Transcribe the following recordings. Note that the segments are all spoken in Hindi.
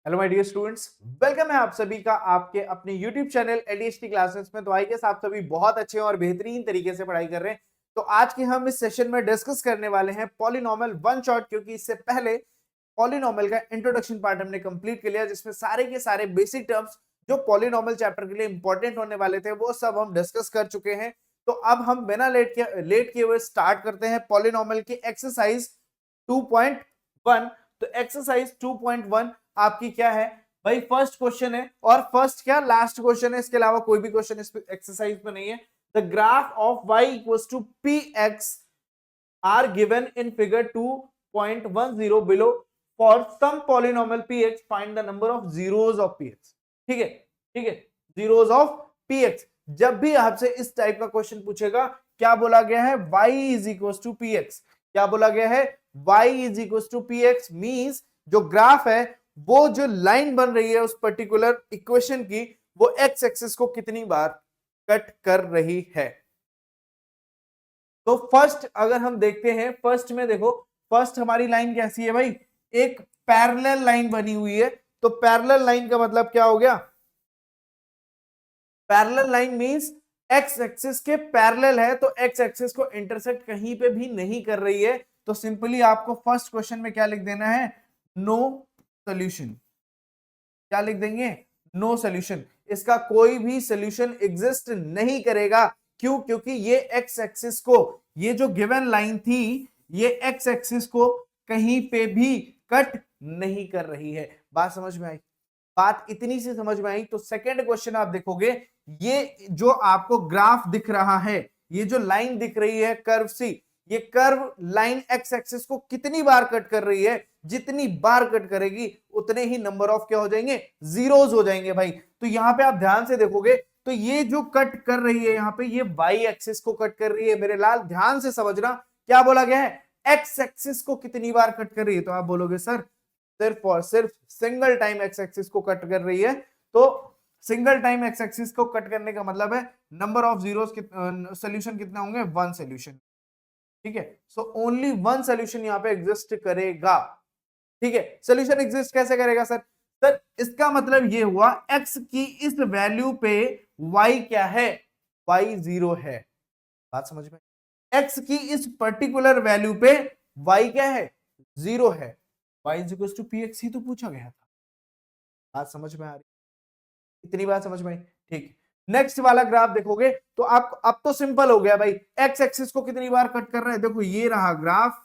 Hello my dear students, welcome है आप सभी का आपके अपने यूट्यूब चैनल एडीएचटी क्लासेस में। तो आई गेस आप सभी बहुत अच्छे और बेहतरीन तरीके से पढ़ाई कर रहे हैं। तो आज के हम इस सेशन में डिस्कस करने वाले हैं पॉलिनॉमियल वन शॉट, क्योंकि इससे पहले पॉलिनॉमियल का इंट्रोडक्शन पार्ट हमने कंप्लीट कर लिया, जिसमें सारे के सारे बेसिक टर्म्स जो पॉलिनॉमियल चैप्टर के लिए इंपॉर्टेंट होने वाले थे वो सब हम डिस्कस कर चुके हैं। तो अब हम बिना लेट किए हुए स्टार्ट करते हैं पॉलिनॉमियल की एक्सरसाइज 2.1। तो एक्सरसाइज 2.1 आपकी क्या है भाई? फर्स्ट क्वेश्चन है, और फर्स्ट क्या लास्ट क्वेश्चन है, इसके अलावा कोई भी क्वेश्चन इस एक्सरसाइज में नहीं है। The graph of y equals to px are given in figure 2.10 below for some polynomial px find the number of zeros of px। ठीक है, ठीक है, जीरोस ऑफ px। जब भी आपसे इस टाइप का क्वेश्चन पूछेगा, क्या बोला गया है? y is equals to px। क्या बोला गया है? y is equals to px means जो ग्राफ है, वो जो लाइन बन रही है उस पर्टिकुलर इक्वेशन की, वो एक्स एक्सिस को कितनी बार कट कर रही है। तो फर्स्ट अगर हम देखते हैं, फर्स्ट में देखो, फर्स्ट हमारी लाइन कैसी है भाई? एक पैरेलल लाइन बनी हुई है। तो पैरेलल लाइन का मतलब क्या हो गया? Parallel line means x axis के पैरेलल है, तो एक्स एक्सिस को इंटरसेक्ट कहीं पे भी नहीं कर रही है। तो सिंपली आपको फर्स्ट क्वेश्चन में क्या लिख देना है? No solution. क्या लिख देंगे? No solution. इसका कोई भी सोल्यूशन एग्जिस्ट नहीं करेगा। क्यों? क्योंकि ये एक्स एक्सिस को, ये जो गिवन लाइन थी, ये एक्स एक्सिस को कहीं पे भी कट नहीं कर रही है। बात समझ में आई? बात इतनी सी समझ में आई। तो सेकंड क्वेश्चन आप देखोगे, ये जो आपको ग्राफ दिख रहा है, ये जो लाइन दिख रही है कर्व सी, ये कर्व लाइन एक्स एक्सिस को कितनी बार कट कर रही है? जितनी बार कट करेगी उतने ही नंबर ऑफ क्या हो जाएंगे? जीरोस हो जाएंगे भाई। तो यहां पे आप ध्यान से देखोगे तो ये जो कट कर रही है यहां पे, ये वाई एक्सिस को कट कर रही है मेरे लाल। ध्यान से समझना क्या बोला गया है? एक्स एक्सिस को कितनी बार कट कर रही है? तो आप बोलोगे सर सिर्फ और सिर्फ सिंगल टाइम एक्स एक्सिस को कट कर रही है। तो सिंगल टाइम एक्स एक्सिस को कट करने का मतलब है नंबर ऑफ जीरोस सोल्यूशन कितने होंगे? One solution. ठीक है, सो ओनली वन सोल्यूशन यहां पे एग्जिस्ट करेगा। ठीक है, सोल्यूशन एग्जिस्ट कैसे करेगा सर? सर इसका मतलब ये हुआ x की इस वैल्यू पे y क्या है? y जीरो है। बात समझ में? x की इस पर्टिकुलर वैल्यू पे y क्या है? जीरो है। y is equal to px ही तो पूछा गया था। बात समझ में आ रही? इतनी बात समझ में आई? ठीक। नेक्स्ट वाला ग्राफ देखोगे तो आप, अब तो सिंपल हो गया भाई। एक्स एक्सिस को कितनी बार कट कर रहे हैं? देखो ये रहा ग्राफ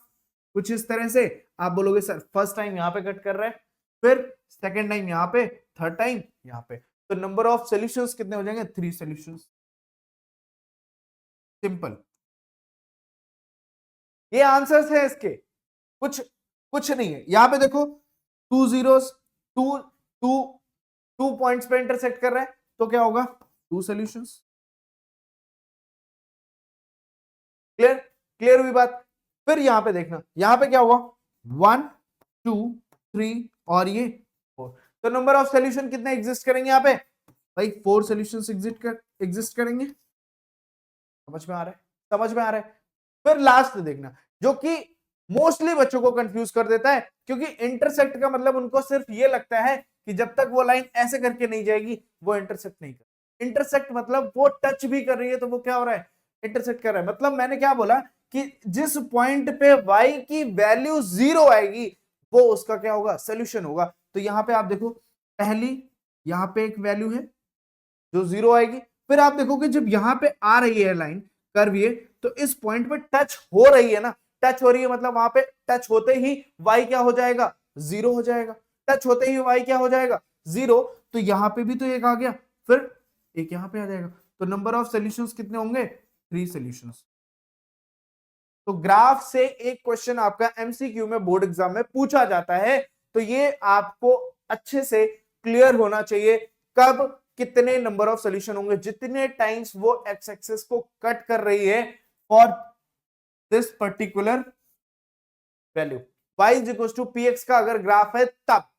कुछ इस तरह से। आप बोलोगे सर फर्स्ट टाइम यहां पे कट कर रहा है, फिर सेकंड टाइम यहां पे, थर्ड टाइम यहां पे। तो नंबर ऑफ सॉल्यूशंस कितने हो जाएंगे? 3 सॉल्यूशंस। सिंपल। ये आंसर्स है इसके, कुछ कुछ नहीं है। यहां पे देखो 2 जीरोस, 2 2 2 पॉइंट्स पे इंटरसेक्ट कर रहा है, तो क्या होगा? 2 सॉल्यूशंस। क्लियर? क्लियर हुई बात? फिर यहां पे देखना, यहां पे क्या होगा? 1 2 3 और ये 4। तो नंबर ऑफ सॉल्यूशन कितने एग्जिस्ट करेंगे यहां पे भाई? 4 सॉल्यूशंस एग्जिस्ट करेंगे। समझ में आ रहा है? समझ में आ रहा है? फिर लास्ट देखना, जो कि मोस्टली बच्चों को कंफ्यूज कर देता है, क्योंकि इंटरसेक्ट का मतलब उनको सिर्फ ये लगता है कि जब तक वो लाइन ऐसे करके नहीं जाएगी वो इंटरसेक्ट नहीं कर। इंटरसेक्ट मतलब वो टच भी कर रही है तो वो क्या हो रहा है? इंटरसेक्ट कर रहा है। मतलब मैंने क्या बोला कि जिस पॉइंट पे y की वैल्यू जीरो आएगी वो उसका क्या होगा? सोल्यूशन होगा। तो यहां पे आप देखो, पहली यहां पे एक वैल्यू है जो जीरो आएगी। फिर आप देखोगे जब यहां पे आ रही है लाइन कर्व ये, तो इस पॉइंट पे टच हो रही है ना, टच हो रही है मतलब वहां पे टच होते ही y क्या हो जाएगा? जीरो हो जाएगा। टच होते ही y क्या हो जाएगा? जीरो। तो यहां पे भी तो एक आ गया, फिर एक यहां पे आ जाएगा। तो नंबर ऑफ सॉल्यूशंस कितने होंगे? 3 सॉल्यूशंस। तो ग्राफ से एक क्वेश्चन आपका एमसीक्यू में बोर्ड एग्जाम में पूछा जाता है। तो ये आपको अच्छे से क्लियर होना चाहिए, कब कितने नंबर ऑफ सॉल्यूशन होंगे, जितने टाइम्स वो एक्स एक्सिस को कट कर रही है for this particular value. y is equal to P X का अगर ग्राफ है तब।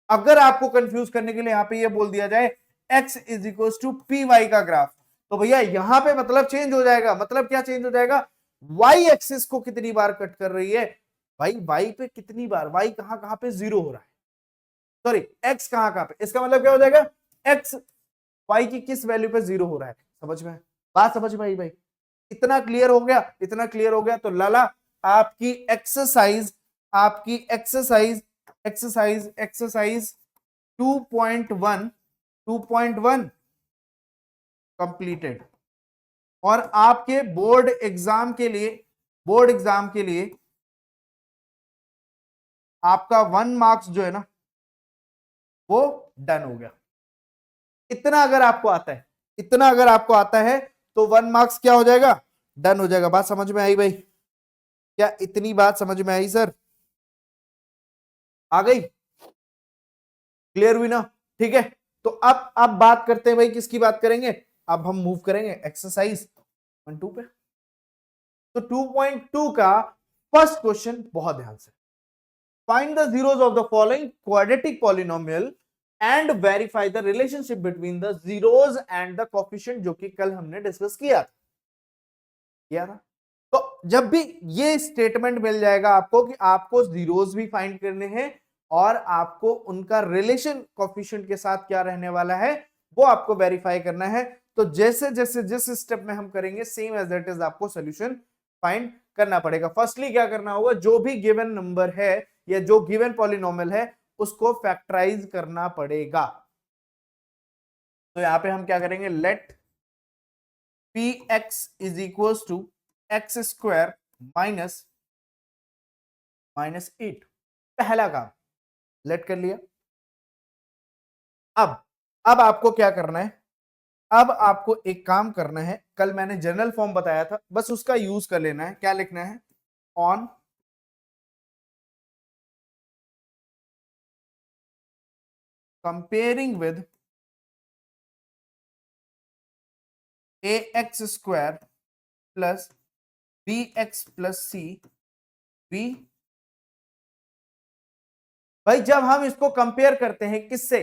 अगर आपको कंफ्यूज करने के लिए यहां पे ये बोल दिया जाए x is equal to P Y का ग्राफ, तो भैया यहां पे मतलब चेंज हो जाएगा। मतलब क्या चेंज हो जाएगा? y एक्सिस को कितनी बार कट कर रही है भाई? y पे कितनी बार? y कहां कहां पे जीरो हो रहा है? सॉरी x कहां पे, इसका मतलब क्या हो जाएगा x y की किस वैल्यू पे 0 हो रहा है। समझ में, बात समझ में आई भाई? इतना क्लियर हो गया, इतना क्लियर हो गया। तो लाला आपकी एक्सरसाइज, आपकी एक्सरसाइज एक्सरसाइज एक्सरसाइज 2.1 2.1 कंप्लीटेड। और आपके बोर्ड एग्जाम के लिए, बोर्ड एग्जाम के लिए आपका 1 मार्क्स जो है ना वो डन हो गया। इतना अगर आपको आता है, इतना अगर आपको आता है तो 1 मार्क्स क्या हो जाएगा, डन हो जाएगा। बात समझ में आई भाई? क्या इतनी बात समझ में आई सर? आ गई, क्लियर हुई ना? ठीक है, तो अब बात करते हैं भाई, किसकी बात करेंगे? अब हम मूव करेंगे एक्सरसाइज 1.2 पे। तो 2.2 का फर्स्ट क्वेश्चन बहुत ध्यान से, find the zeros of the following quadratic polynomial and verify the relationship between the zeros and the coefficient, जो कि कल हमने डिस्कस किया था। तो जब भी ये स्टेटमेंट मिल जाएगा आपको कि आपको जीरोस भी फाइंड करने हैं और आपको उनका रिलेशन कोएफिशिएंट के साथ क्या रहने वाला है वो आपको वेरीफाई करना है। तो जैसे जैसे जिस स्टेप में हम करेंगे सेम एज दैट इज आपको सॉल्यूशन फाइंड करना पड़ेगा। फर्स्टली क्या करना होगा, जो भी गिवन नंबर है या जो गिवन पॉलिनोमियल है उसको फैक्टराइज करना पड़ेगा। तो यहां पे हम क्या करेंगे, let P X is equal to X square minus 8। पहला काम लेट कर लिया। अब आपको क्या करना है, अब आपको एक काम करना है, कल मैंने जनरल फॉर्म बताया था, बस उसका यूज कर लेना है। क्या लिखना है, on comparing with a x square plus b x plus c b. भाई जब हम इसको कंपेयर करते हैं किससे,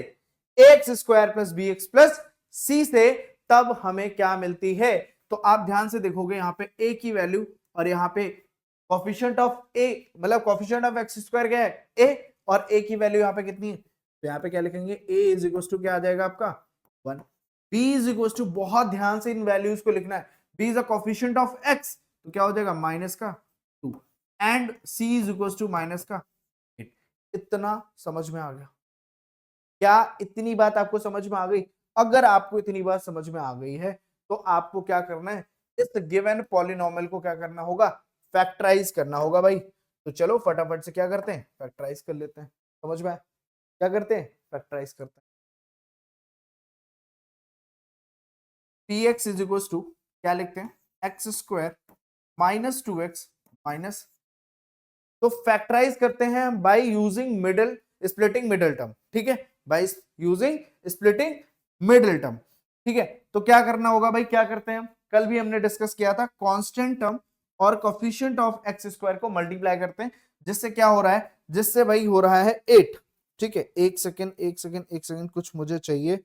a x square plus b x plus c से, तब हमें क्या मिलती है? तो आप ध्यान से देखोगे यहां पे ए की वैल्यू और यहां पे कोफिशिएंट ऑफ ए, मतलब कोफिशिएंट ऑफ एक्स स्क्वायर क्या है, ए, और ए की वैल्यू यहां पे कितनी है? तो यहां पे क्या लिखेंगे, ए इज इक्वल टू क्या आ जाएगा आपका 1, बी इज इक्वल टू, बहुत ध्यान से इन वैल्यूज को लिखना है, B is a coefficient of X तो क्या हो जाएगा माइनस का 2, and C is equal to minus का 8। इतना समझ में आ गया? क्या इतनी बात आपको समझ में आ गई? अगर आपको इतनी बात समझ में आ गई है तो आपको क्या करना है, इस गिवन पॉलिनोमियल को क्या करना होगा, फैक्टराइज करना होगा भाई। तो चलो फटाफट से क्या करते हैं, फैक्टराइज कर लेते हैं। समझ में आया? क्या करते हैं, फैक्टराइज करते हैं। P X is equal to क्या लिखते हैं, X square minus 2x minus, तो फैक्टराइज करते हैं by using middle splitting middle term. ठीक है, by using splitting middle term. ठीक है, तो क्या करना होगा भाई, क्या करते हैं हम, कल भी हमने डिस्कस किया था, कांस्टेंट टर्म और कोफिशिएंट ऑफ एक्स स्क्वायर को मल्टीप्लाई करते हैं, जिससे क्या हो रहा है, जिससे भाई हो रहा है 8। ठीक है, एक सेकंड एक सेकंड एक सेकंड, कुछ मुझे चाहिए,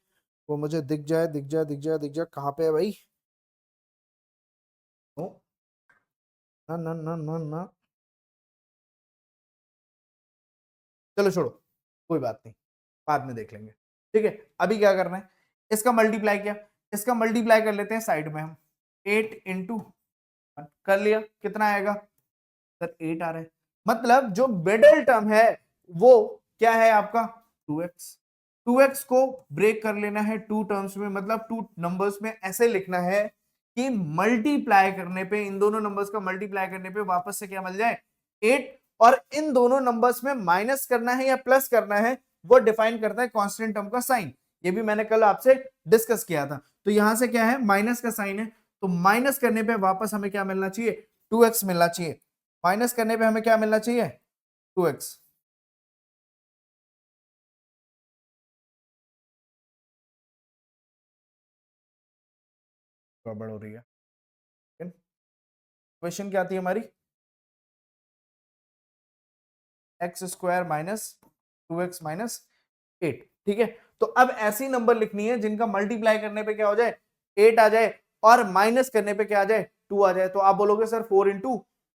वो मुझे दिख जाए दिख जाए दिख जाए दिख जाए, कहां पे है भाई? ओ, ना ना ना ना ना, चलो छोड़ो, कोई बात नहीं, बाद में देख लेंगे। ठीक है, अभी क्या करना है, इसका मल्टीप्लाई किया, इसका मल्टीप्लाई कर लेते हैं साइड में हम, 8 इंटू कर लिया, कितना आएगा सर, 8 आ रहा है। मतलब जो मिडिल टर्म है वो क्या है आपका 2x। 2x को ब्रेक कर लेना है टू टर्म्स में, मतलब टू नंबर्स में ऐसे लिखना है कि मल्टीप्लाई करने पे, इन दोनों नंबर्स का मल्टीप्लाई करने पे वापस से क्या मिल जाए 8, और इन दोनों नंबर्स में माइनस करना है या प्लस करना है वो डिफाइन करता है कांस्टेंट टर्म का साइन। ये भी मैंने कल आपसे डिस्कस किया था। तो यहां से क्या है, माइनस का साइन है, तो माइनस करने पे वापस हमें क्या मिलना चाहिए, 2x मिलना चाहिए। माइनस करने पे हमें क्या मिलना चाहिए, 2x। गड़बड़ हो रही है, क्वेश्चन क्या थी हमारी, x square minus 2x minus 8। ठीक है, तो अब ऐसी नंबर लिखनी है जिनका मल्टीप्लाई करने पे क्या हो जाए 8 आ जाए, और माइनस करने पे क्या आ जाए 2 आ जाए। तो आप बोलोगे सर 4 इंटू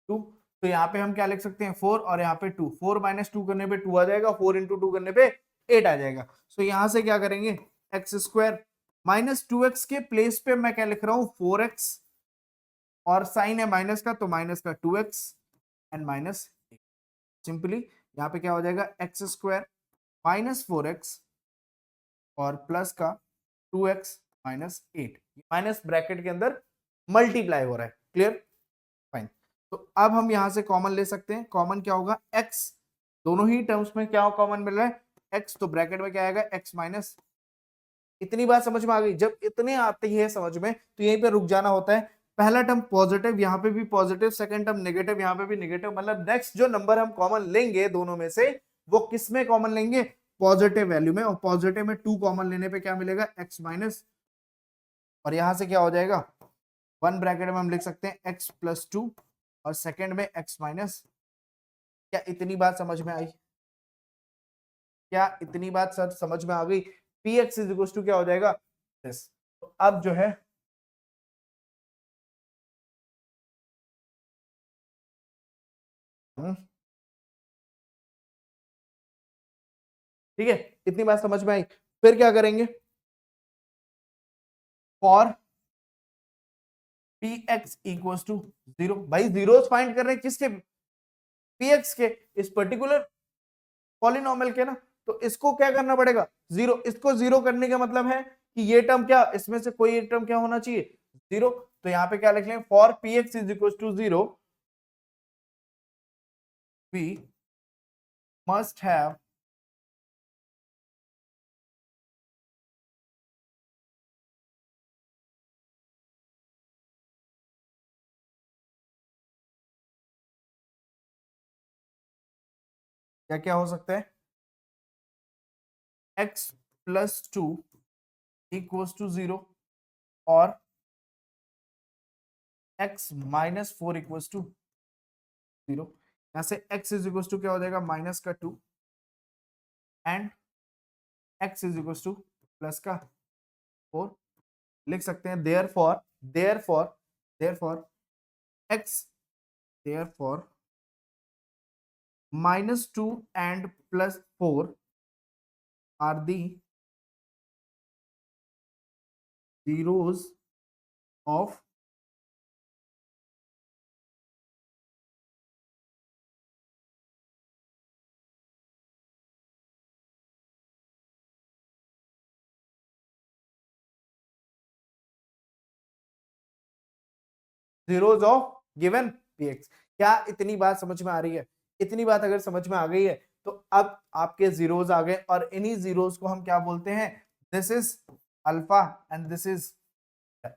2, तो यहाँ पे हम क्या लिख सकते हैं 4 और यहाँ पे 2, 4 माइनस 2 करने पे 2 आ जाएगा, 4 इंटू 2 करने पे 8 आ जाएगा। सो यहां से क्या करेंगे, एक्स स्क्वायर माइनस 2x के प्लेस पे मैं क्या लिख रहा हूं 4x, और साइन है माइनस का तो माइनस का 2x एंड माइनस, सिंपली यहाँ पे क्या हो जाएगा एक्स स्क्वायर माइनस 4x और प्लस का 2x माइनस 8, माइनस ब्रैकेट के अंदर मल्टीप्लाई हो रहा है, क्लियर, फाइन। तो अब हम यहां से कॉमन ले सकते हैं, कॉमन क्या होगा x, दोनों ही टर्म्स में क्या कॉमन मिल रहा है x, तो ब्रैकेट में क्या आएगा x माइनस, इतनी बात समझ में आ गई। जब इतने आते ही है समझ में तो यहीं पे रुक जाना होता है। पहला टर्म पॉजिटिव, यहाँ पे भी पॉजिटिव, सेकंड टर्म नेगेटिव, यहाँ पे भी नेगेटिव, मतलब नेक्स्ट जो नंबर हम कॉमन लेंगे दोनों में से वो किस में कॉमन लेंगे, पॉजिटिव वैल्यू में, और पॉजिटिव में 2 कॉमन लेने पे क्या मिलेगा x माइनस, और यहां से क्या हो जाएगा 1 ब्रैकेट में हम लिख सकते हैं x प्लस 2 और सेकंड में x माइनस। क्या इतनी बात समझ में आई, क्या इतनी बात सर समझ में आ गई, px इज इक्वल टू क्या हो जाएगा दिस। तो अब जो है ठीक है, इतनी बात समझ में आई। फिर क्या करेंगे, फॉर px इक्वल टू 0, भाई जीरोस फाइंड कर रहे हैं किसके, px के, इस पर्टिकुलर पॉलिनोमियल के ना, तो इसको क्या करना पड़ेगा जीरो, इसको जीरो करने का मतलब है कि ये टर्म क्या, इसमें से कोई एक टर्म क्या होना चाहिए जीरो। तो यहां पे क्या लिख लें, for px is equal to 0 we must have क्या क्या हो सकता है, x प्लस 2 इक्वल टू 0 और x माइनस 4 इक्वल टू 0। यहां से x इज इक्वल टू क्या हो जाएगा माइनस का 2 and x is equal to plus का 4, लिख सकते हैं therefore x, therefore minus 2 and plus 4 are the zeros of zeros of given px। क्या इतनी बात समझ में आ रही है, इतनी बात अगर समझ में आ गई है तो अब आपके जीरोस आ गए, और इन्हीं जीरोस को हम क्या बोलते हैं, this is alpha and this is,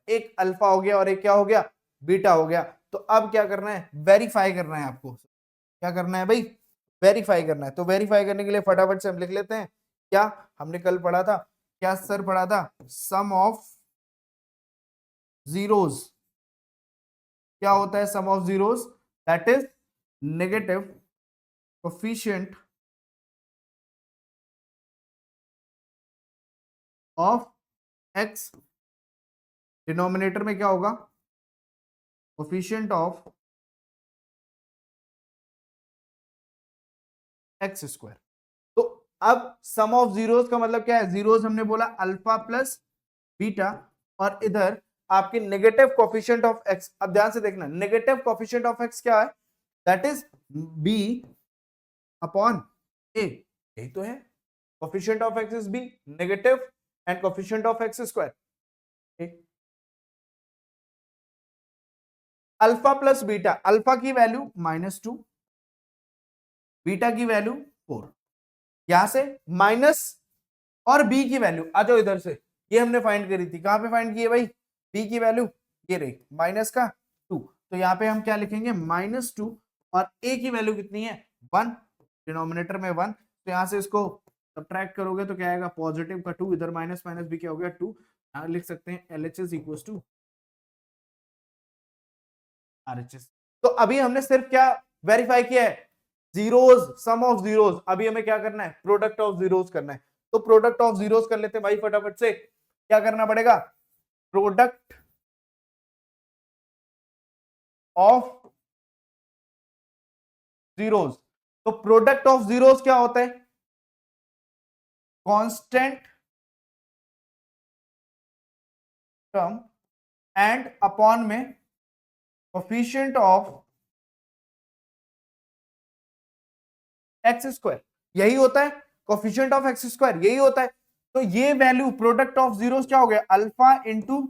एक अल्फा हो गया और एक क्या हो गया बीटा हो गया। तो अब क्या करना है, वेरीफाई करना है आपको, क्या करना है भाई, वेरीफाई करना है। तो वेरीफाई करने के लिए फटाफट से हम लिख लेते हैं, क्या हमने कल पढ़ा था, क्या सर पढ़ा था, सम ऑफ जीरोस, क्या होता है sum of zeros, that is negative coefficient of x, denominator में क्या होगा कोफिशिएंट ऑफ एक्स स्क्वायर। तो अब सम ऑफ जीरोस का मतलब क्या है, जीरोस हमने बोला अल्फा प्लस बीटा, और इधर आपकी नेगेटिव कोफिशिएंट ऑफ एक्स। अब ध्यान से देखना, नेगेटिव कोफिशिएंट ऑफ एक्स क्या है, that is B upon A, यही तो है, coefficient of X is B, negative and coefficient of X square. Alpha plus beta, alpha की वैल्यू -2, बीटा की वैल्यू 4, यहां से माइनस, और बी की वैल्यू आ जाओ इधर से, ये हमने फाइंड करी थी, कहां पे फाइंड की है भाई, बी की वैल्यू ये रही माइनस का 2, तो यहाँ पे हम क्या लिखेंगे -2, और ए की वैल्यू कितनी है 1, डिनोमिनेटर में 1, तो यहाँ से इसको सब्ट्रैक्ट करोगे तो क्या आएगा पॉजिटिव का 2, इधर माइनस माइनस भी क्या हो गया 2, यहाँ लिख सकते हैं LHS इक्वल टू RHS। तो अभी हमने सिर्फ क्या वेरीफाई किया है, जीरोस, सम ऑफ जीरोस। अभी हमें क्या करना है, प्रोडक्ट ऑफ जीरोस करना है। तो प्रोडक्ट ऑफ जीरोस कर लेते हैं भाई फटाफट से, क्या करना पड़ेगा, प्रोडक्ट ऑफ जीरोस। तो प्रोडक्ट ऑफ जीरोस क्या होता है, कांस्टेंट टर्म एंड अपॉन में कोफिशिएंट ऑफ एक्स स्क्वायर, यही होता है कोफिशिएंट ऑफ एक्स स्क्वायर, यही होता है। तो ये वैल्यू प्रोडक्ट ऑफ जीरोस क्या हो गया, अल्फा इंटू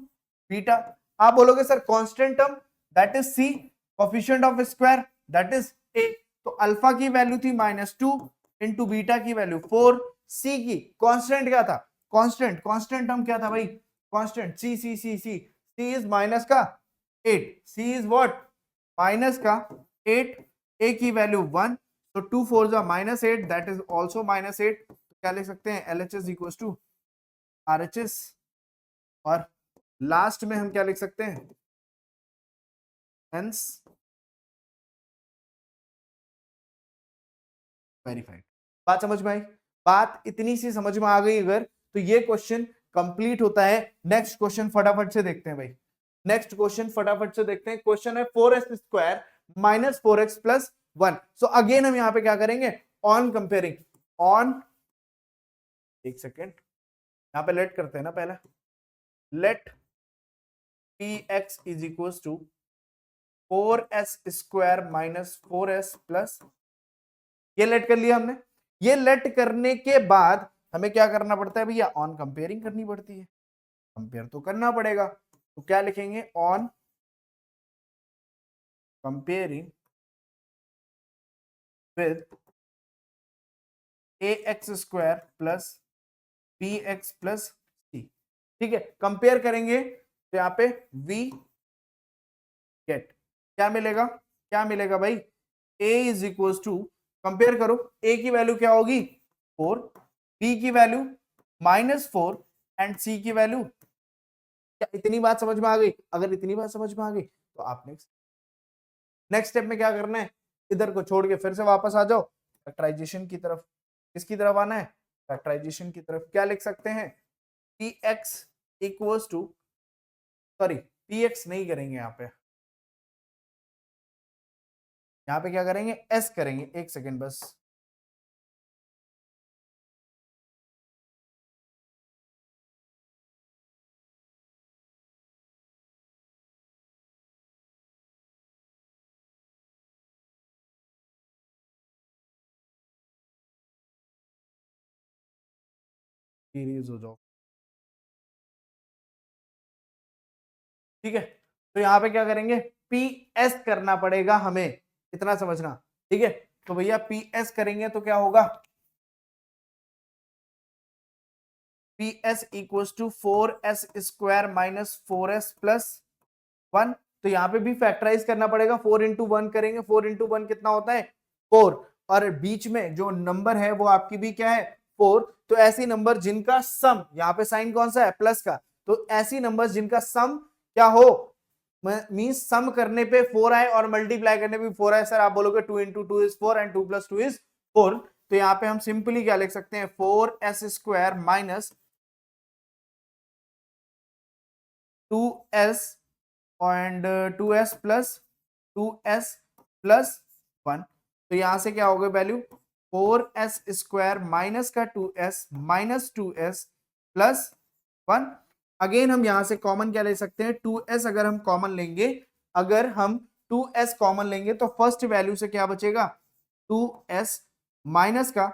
बीटा। आप बोलोगे sir constant term that is C, coefficient of square that is A. तो अल्फा की वैल्यू थी -2 इंटू बीटा की वैल्यू 4, सी की कांस्टेंट क्या था, कांस्टेंट कांस्टेंट टर्म क्या था भाई, constant C C C C C is minus का 8, सी इज व्हाट माइनस का 8, ए की वैल्यू 1, तो 2 4 जा -8 दैट इज ऑल्सो -8। तो क्या लिख सकते हैं, LHS इक्वल टू RHS, और लास्ट में हम क्या लिख सकते हैं, हेंस वेरीफाइड। बात समझ में आई, बात इतनी सी समझ में आ गई अगर, तो ये क्वेश्चन कंप्लीट होता है। नेक्स्ट क्वेश्चन फटाफट से देखते हैं भाई, नेक्स्ट क्वेश्चन फटाफट से देखते हैं। क्वेश्चन है 4s square minus 4x plus 1। So again हम यहां पे क्या करेंगे, ऑन कंपेयरिंग, ऑन, एक सेकेंड यहां पे लेट करते हैं ना पहले, let px is equal to 4s square minus 4s plus, ये लेट कर लिया हमने। ये लेट करने के बाद हमें क्या करना पड़ता है भैया, ऑन कंपेयरिंग करनी पड़ती है, कंपेयर तो करना पड़ेगा। तो क्या लिखेंगे, on comparing with ax square plus bx plus c, ठीक है, कंपेयर करेंगे तो यहाँ पे v गेट क्या मिलेगा, क्या मिलेगा भाई, a is equal to, compare करो, a की वैल्यू क्या होगी 4, b की वैल्यू -4 एंड c की वैल्यू, क्या इतनी बात समझ में आ गई, अगर इतनी बात समझ में आ गई तो आप नेक्स्ट स्टेप में क्या करना है, इधर को छोड़ के फिर से वापस आ जाओ फैक्टराइजेशन की तरफ। किसकी तरफ आना है, फैक्टराइजेशन की तरफ। क्या लिख सकते हैं, px equals to, sorry px नहीं करेंगे यहाँ पे क्या करेंगे, s करेंगे, एक सेकेंड बस, सीरीज हो जाओ, ठीक है। तो यहाँ पे क्या करेंगे, PS करना पड़ेगा हमें, इतना समझना, ठीक है। तो भैया PS करेंगे तो क्या होगा, PS equals to 4s square minus 4s plus 1। तो यहाँ पे भी फैक्टराइज करना पड़ेगा, 4 इंटू 1 करेंगे, 4 इंटू 1 कितना होता है 4, और बीच में जो नंबर है वो आपकी भी क्या है 4। तो ऐसी नंबर जिनका सम, यहाँ पे साइन कौन सा है प्लस का, तो ऐसी नंबर जिनका सम क्या हो, मींस सम करने पे 4 आए और मल्टीप्लाई करने पे 4 आए। सर आप बोलोगे 2 into 2 is 4 and 2 plus 2 is 4, तो यहाँ पे हम सिंपली क्या लिख सकते हैं, 4s square minus 2s and 2s plus 2s plus 1। तो यहां से क्या होगा वैल्यू, 4s स्क्वायर माइनस का 2s minus 2s plus 1। Again हम यहां से कॉमन क्या ले सकते हैं, 2s अगर हम कॉमन लेंगे, अगर हम 2s कॉमन लेंगे तो फर्स्ट वैल्यू से क्या बचेगा, 2s माइनस का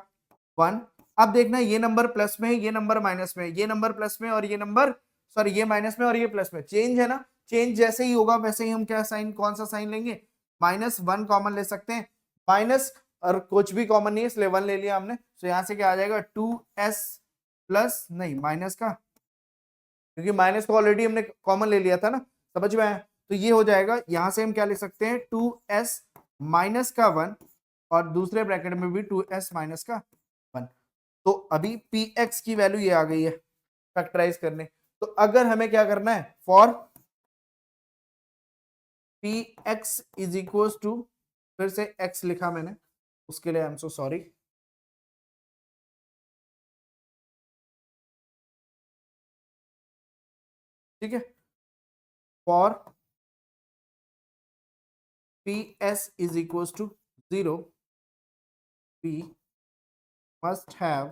1। अब देखना ये नंबर प्लस में है, ये नंबर माइनस में है, ये नंबर प्लस में और ये नंबर, सॉरी ये माइनस में और ये प्लस में, चेंज है ना, चेंज जैसे ही होगा वैसे ही हम क्या साइन, कौन सा साइन लेंगे, -1 कॉमन ले सकते हैं, माइनस और कुछ भी कॉमन नहीं है इसलिए 1 ले लिया हमने। तो यहां से क्या आ जाएगा 2s प्लस, नहीं माइनस का, क्योंकि माइनस को ऑलरेडी हमने कॉमन ले लिया था ना, समझ में आया। तो ये हो जाएगा, यहां से हम क्या लिख सकते हैं 2s माइनस का 1 और दूसरे ब्रैकेट में भी 2s माइनस का 1। तो अभी px की वैल्यू ये आ गई है फैक्टराइज करने। तो अगर हमें क्या करना है, for px is equal to, फिर से x लिखा मैंने, उसके लिए आई एम सो सॉरी, ठीक है। For ps is equal to 0, we must have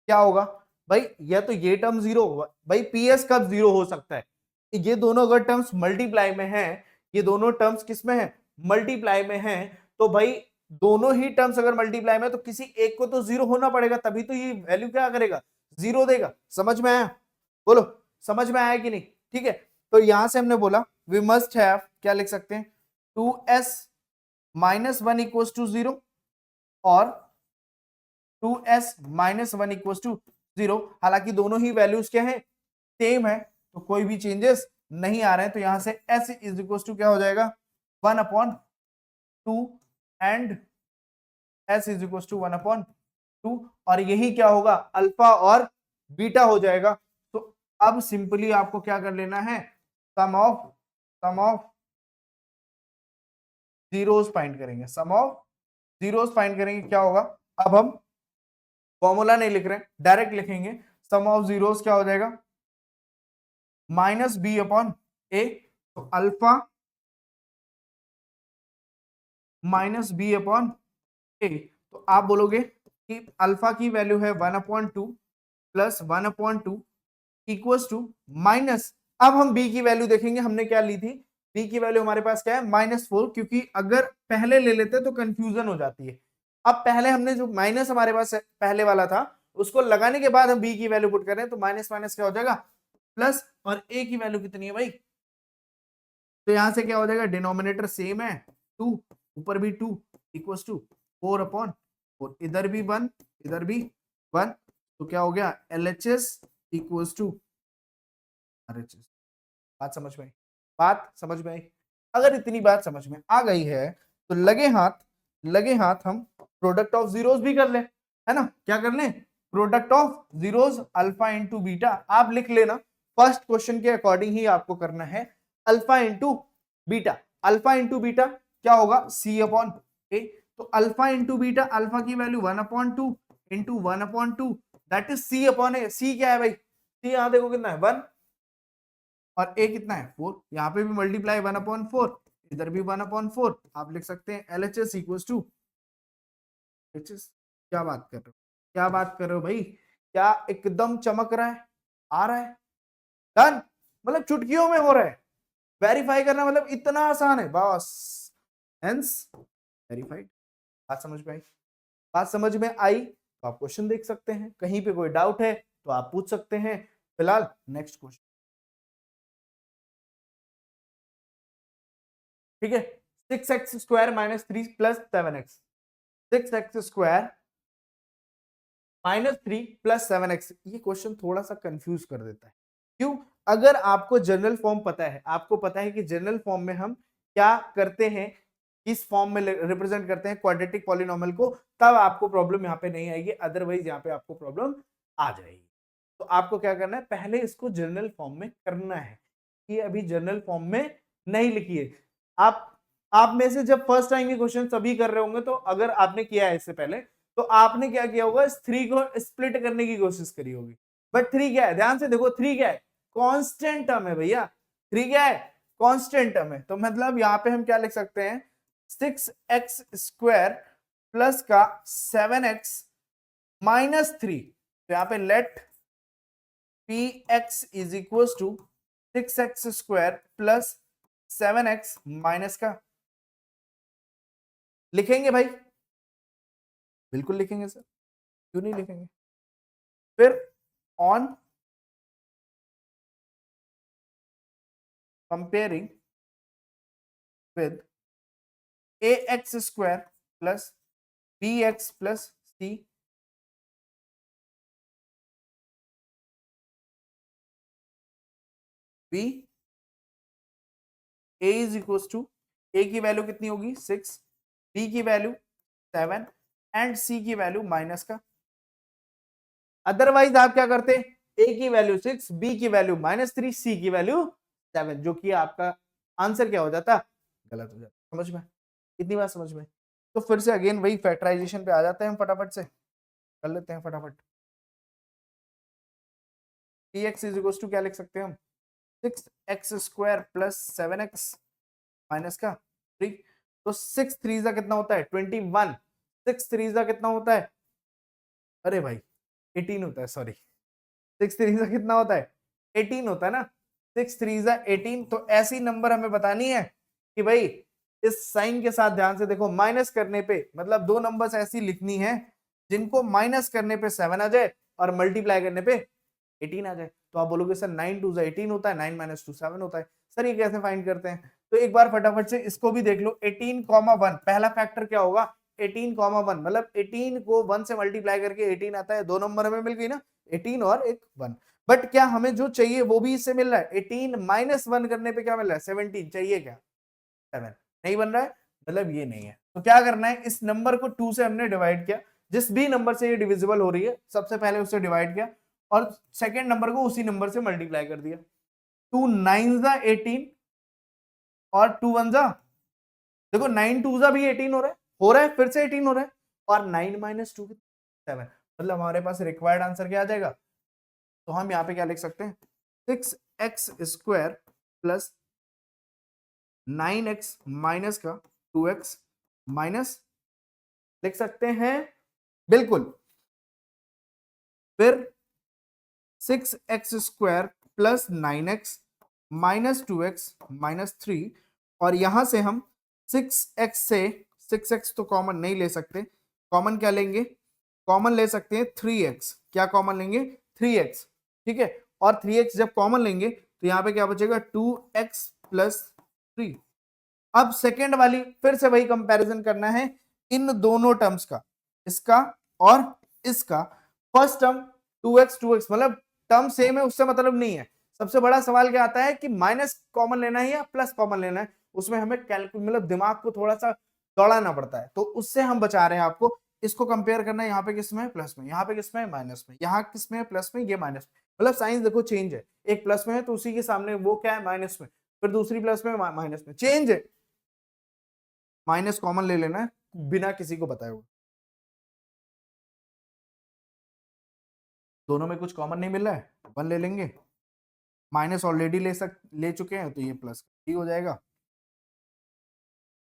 क्या होगा भाई, या तो ये टर्म जीरो होगा भाई, पीएस कब जीरो हो सकता है, ये दोनों अगर टर्म्स मल्टीप्लाई में हैं, ये दोनों टर्म्स किस में है, मल्टीप्लाई में हैं, तो भाई दोनों ही टर्म्स अगर मल्टीप्लाई में, तो किसी एक को तो जीरो होना पड़ेगा, तभी तो ये वैल्यू क्या करेगा, जीरो देगा। समझ में आया, बोलो समझ में आया कि नहीं। ठीक है, तो यहां से हमने बोला वी मस्ट हैव, क्या लिख सकते हैं, 2s minus one equal to zero और 2s minus one equal to zero. हालांकि दोनों ही वैल्यूज क्या है, सेम है, तो कोई भी चेंजेस नहीं आ रहे हैं, तो यहां से s इज इक्वल टू क्या हो जाएगा, 1/2 and s is equal to 1/2, और यही क्या होगा, अल्फा और बीटा हो जाएगा। तो अब सिंपली आपको क्या कर लेना है, सम ऑफ जीरोस फाइंड करेंगे, सम ऑफ जीरोस फाइंड करेंगे, क्या होगा, अब हम फॉर्मूला नहीं लिख रहे हैं, डायरेक्ट लिखेंगे, सम ऑफ जीरोस क्या हो जाएगा, -b/a, तो अल्फा -b/a, तो आप बोलोगे कि अल्फा की वैल्यू है 1/2 प्लस 1/2 इक्वल्स टू माइनस, अब हम b की वैल्यू देखेंगे, हमने क्या ली थी, b की वैल्यू हमारे पास क्या है, -4, क्योंकि अगर पहले ले लेते तो कंफ्यूजन हो जाती है। अब पहले हमने जो माइनस हमारे पास पहले वाला था, उसको लगाने के बाद हम b की वैल्यू पुट कर रहे हैं, तो माइनस माइनस क्या हो जाएगा प्लस, और a की वैल्यू कितनी है भाई, तो यहां से क्या हो जाएगा, डिनोमिनेटर सेम है 2, ऊपर भी 2 इक्वल्स टू 4/4, इधर भी 1 इधर भी 1, तो क्या हो गया, LHS इक्वल्स टू RHS। बात समझ में आई, बात समझ में आई। अगर इतनी बात समझ में आ गई है, तो लगे हाथ हम प्रोडक्ट ऑफ जीरोस भी कर ले, है ना, क्या कर ले, product of zeros alpha into beta, आप लिख लेना, फर्स्ट क्वेश्चन के अकॉर्डिंग ही आपको करना है, alpha into beta, alpha into beta क्या होगा, c/a, तो अल्फा इंटू बीटा, अल्फा की value 1/2 into 1/2, that is c/a, c क्या है भाई, c यहां देखो कितना है 1, और a कितना है 4, यहाँ पे भी मल्टीप्लाई 1/4, इधर भी 1/4, आप लिख सकते हैं LHS इक्वल्स टू LHS। क्या बात कर रहे हो, क्या बात कर रहे हो भाई, क्या एकदम चमक रहा है, आ रहा है, डन, मतलब चुटकियों में हो रहा है, वेरीफाई करना मतलब इतना आसान है बस, हेंस वेरीफाइड। बात समझ में आई, बात समझ में आई, तो आप क्वेश्चन देख सकते हैं, कहीं पे कोई डाउट है तो आप पूछ सकते हैं। फिलहाल नेक्स्ट क्वेश्चन, ठीक है, 6x² minus 3 plus 7x, 6x² minus 3 plus 7x, ये क्वेश्चन थोड़ा सा कंफ्यूज कर देता है, क्यों, अगर आपको जनरल फॉर्म पता है, आपको पता है कि जनरल फॉर्म में हम क्या करते हैं, इस फॉर्म में रिप्रेजेंट करते हैं क्वाड्रेटिक पॉलिनोमियल को, तब आपको प्रॉब्लम यहाँ पे नहीं आएगी, अदरवाइज यहाँ पे आपको प्रॉब्लम आ जाएगी। तो आपको क्या करना है, पहले इसको जनरल फॉर्म में करना है, ये अभी जनरल फॉर्म में नहीं लिखी है। आप में से जब फर्स्ट टाइम ये क्वेश्चन सभी कर रहे होंगे, तो अगर आपने किया है इससे पहले, तो आपने क्या किया होगा, इस 3 को स्प्लिट करने की कोशिश करी होगी, बट 3 क्या है, ध्यान से देखो, 3 क्या है, कांस्टेंट टर्म है भैया, 3 क्या है, कांस्टेंट टर्म है, तो मतलब यहाँ पे हम क्या लिख सकते हैं, 6x² प्लस का 7x माइनस 3, तो यहाँ पे let px is equal to 6x² plus 7x minus का, लिखेंगे भाई, बिल्कुल लिखेंगे सर, क्यों नहीं लिखेंगे, फिर on comparing with ax² plus bx plus c, b a is equal to, a की वैल्यू कितनी होगी 6, b की वैल्यू 7 एंड c की वैल्यू माइनस का, अदरवाइज आप क्या करते, a की वैल्यू 6, b की वैल्यू -3, c की वैल्यू 7, जो कि आपका आंसर क्या हो जाता, गलत हो जाता। समझ में, इतनी बात समझ में, तो फिर से अगेन वही फैक्टराइजेशन पे आ जाते हैं हम, फटाफट से कर लेते हैं फटाफट। px इज इक्वल टू क्या लिख सकते हैं हम, 6x² प्लस 7x माइनस का 3, तो 6 3 कितना होता है 21, 6 3 कितना होता है, अरे भाई 18 होता है, सॉरी 6 3 जा कितना होता है 18 होता है ना, 6 3 जा 18। तो ऐसी नंबर हमें बतानी है कि भाई इस साइन के साथ ध्यान से देखो, माइनस करने पे मतलब दो नंबर्स ऐसी लिखनी है जिनको माइनस करने पे 7 आ जाए और मल्टीप्लाई करने पे 18 आ जाए। तो आप बोलोगे सर 9 2 18 होता है, 9 - 2 7 होता है। सर ये कैसे फाइंड करते हैं? तो एक बार फटाफट से इसको भी देख लो। 18,1 पहला फैक्टर क्या होगा? 18,1 मतलब 18 को 1 से मल्टीप्लाई करके 18 आता है। दो नंबर हमें मिल गई ना, 18 और एक 1। बट क्या हमें जो चाहिए वो भी इससे मिल रहा है? 18 - 1 करने पे क्या मिल रहा है? 17 चाहिए क्या? 7 नहीं बन रहा है, मतलब ये नहीं है। तो क्या करना है, इस नंबर को 2 से हमने डिवाइड किया, जिस भी नंबर से ये डिविजिबल हो रही है सबसे पहले उससे डिवाइड किया और सेकंड नंबर को उसी नंबर से मल्टीप्लाई कर दिया। 2 9 जा 18 और 2 1 जा, देखो 9 2 जा भी 18 हो रहा है फिर से 18 हो रहा है, और 9 - 2 7, मतलब हमारे पास रिक्वायर्ड आंसर क्या आ जाएगा? तो हम यहाँ पे क्या लिख सकते हैं? 6x² प्लस 9x माइनस का 2x माइनस लिख सकते हैं, बिल्कुल। फिर 6x² plus 9x minus 2x minus 3, और यहां से हम 6x से 6x तो कॉमन नहीं ले सकते, कॉमन क्या लेंगे? कॉमन ले सकते हैं 3x। क्या कॉमन लेंगे? 3x, ठीक है। और 3x जब कॉमन लेंगे तो यहाँ पे क्या बचेगा? 2x plus 3। अब सेकेंड वाली फिर से वही कंपैरिजन करना है इन दोनों टर्म्स का, इसका और इसका। फर्स्ट टर्म 2x 2x मतलब टर्म सेम है, उससे मतलब नहीं है। सबसे बड़ा सवाल क्या आता है कि माइनस कॉमन लेना है या प्लस कॉमन लेना है, उसमें हमें कैलकुलेट मतलब दिमाग को थोड़ा सा दौड़ाना पड़ता है, तो उससे हम बचा रहे हैं आपको। इसको कंपेयर करना है, यहाँ पे किसमें है? प्लस में, यहाँ पे किसमें है? माइनस में, यहाँ किसमें है? प्लस में, ये माइनस में। मतलब साइंस देखो चेंज है, एक प्लस में है तो उसी के सामने वो क्या है? माइनस में, फिर दूसरी प्लस में माइनस में, चेंज है। माइनस कॉमन ले लेना है बिना किसी को बताए हुए। दोनों में कुछ कॉमन नहीं मिल रहा है, 1 ले लेंगे, माइनस ऑलरेडी ले चुके हैं तो ये प्लस ठीक हो जाएगा।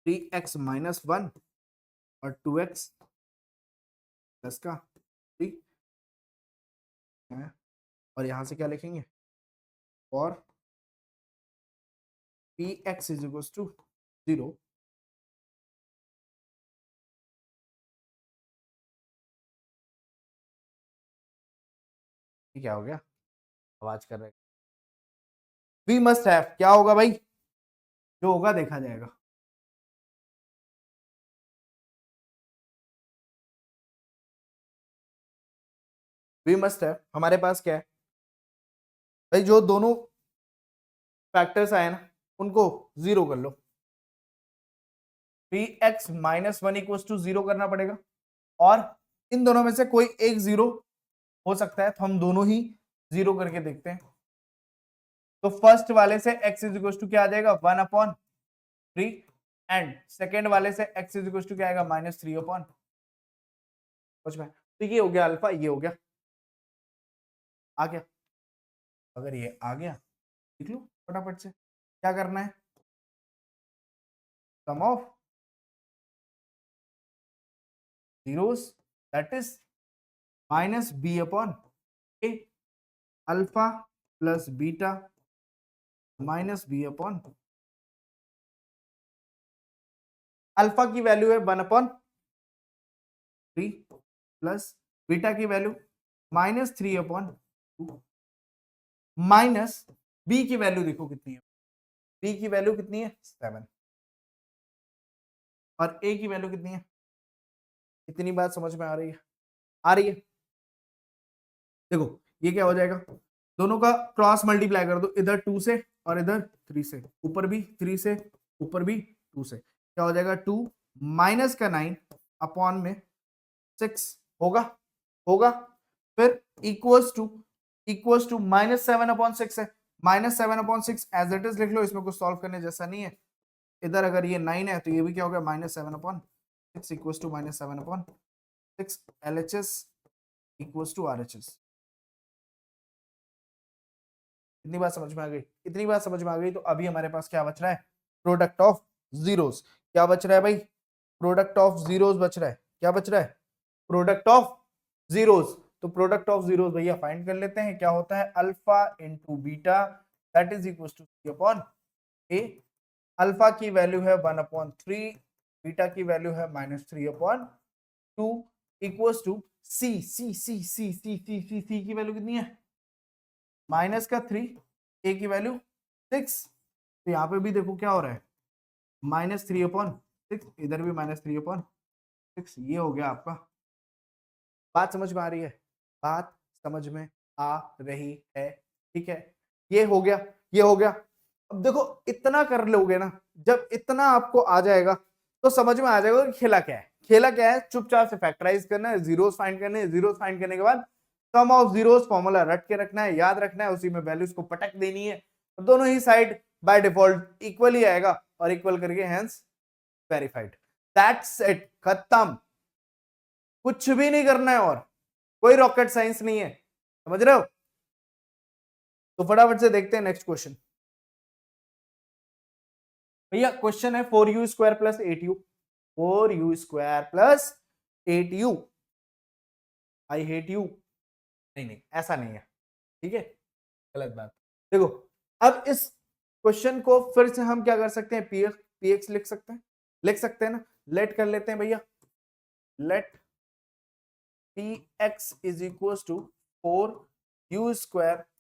3x - 1 और 2x प्लस का 3 है, और यहां से क्या लिखेंगे? और px = 0। क्या हो गया? आवाज कर रहे, वी मस्ट हैव क्या होगा भाई? जो होगा देखा जाएगा। वी मस्ट हैव हमारे पास क्या है भाई? जो दोनों फैक्टर्स आए ना उनको जीरो कर लो। 3x - 1 = 0 करना पड़ेगा, और इन दोनों में से कोई एक जीरो हो सकता है, तो हम दोनों ही जीरो करके देखते हैं। तो फर्स्ट वाले से x = क्या आ जाएगा? 1/3, एंड सेकेंड वाले से x = क्या आएगा? -3/। समझ में? तो ये हो गया अल्फा, ये हो गया, आ गया। अगर ये आ गया लिख लो फटाफट से, क्या करना है? Sum of zeros that is -b/a, alpha plus beta -b/, alpha की वैल्यू है 1/3 प्लस बीटा की वैल्यू -3/2, माइनस बी की वैल्यू देखो कितनी है? बी की वैल्यू कितनी है? 7, और ए की वैल्यू कितनी है? इतनी बात समझ में आ रही है? आ रही है? देखो ये क्या हो जाएगा, दोनों का क्रॉस मल्टीप्लाई कर दो, इधर 2 से और इधर 3 से, ऊपर भी 3 से ऊपर भी 2 से, क्या हो जाएगा? 2 माइनस का 9 अपॉन में 6 होगा, होगा। फिर इक्वल्स टू -7/6 है, -7/6 एज इट इज लिख लो, इसमें कुछ सॉल्व करने जैसा नहीं है। इधर अगर ये 9 है तो ये भी क्या हो गया? -7/6 equals to -7/6 LHS equals to RHS। इतनी बात समझ में आ गई? इतनी बात समझ में आ गई तो अभी हमारे पास क्या बच रहा है? Product of zeros. क्या बच रहा है भाई? प्रोडक्ट ऑफ जीरोस बच रहा है। क्या बच रहा है? Product of zeros. तो प्रोडक्ट ऑफ जीरोस भैया फाइंड कर लेते हैं। क्या होता है, alpha into beta that is equal to C upon A. Alpha की वैल्यू है 1/3, बीटा की वैल्यू है -3/2 equals to C C C C C C C c की वैल्यू कितनी है, -3, ए की वैल्यू 6। तो यहाँ पे भी देखो क्या हो रहा है, -3/6, इधर भी -3/6। ये हो गया आपका। बात समझ में आ रही है, बात समझ में आ रही है, ठीक है। ये हो गया, ये हो गया। अब देखो इतना कर लोगे ना, जब इतना आपको आ जाएगा तो समझ में आ जाएगा कि खेला क्या है। खेला क्या है, चुपचाप से फैक्टराइज करना है, जीरोस फाइंड करने हैं, जीरोस फाइंड करने के बाद सम ऑफ जीरोस फॉर्मूला रट के रखना है, याद रखना है, उसी में वैल्यूज को पटक देनी है। तो दोनों ही साइड बाय डिफॉल्ट इक्वल ही आएगा और इक्वल करके हेंस वेरीफाइड। दैट्स इट, खत्म। कुछ भी नहीं करना है और कोई रॉकेट साइंस नहीं है, समझ रहे हो। तो फटाफट से देखते हैं नेक्स्ट क्वेश्चन। भैया क्वेश्चन है 4u² + 8u, 4u² + 8u। I hate you, नहीं नहीं ऐसा नहीं है, ठीक है, गलत बात। देखो अब इस क्वेश्चन को फिर से हम क्या कर सकते हैं, px लिख सकते हैं, लिख सकते हैं ना। लेट कर लेते हैं भैया, let px is equal to 4u²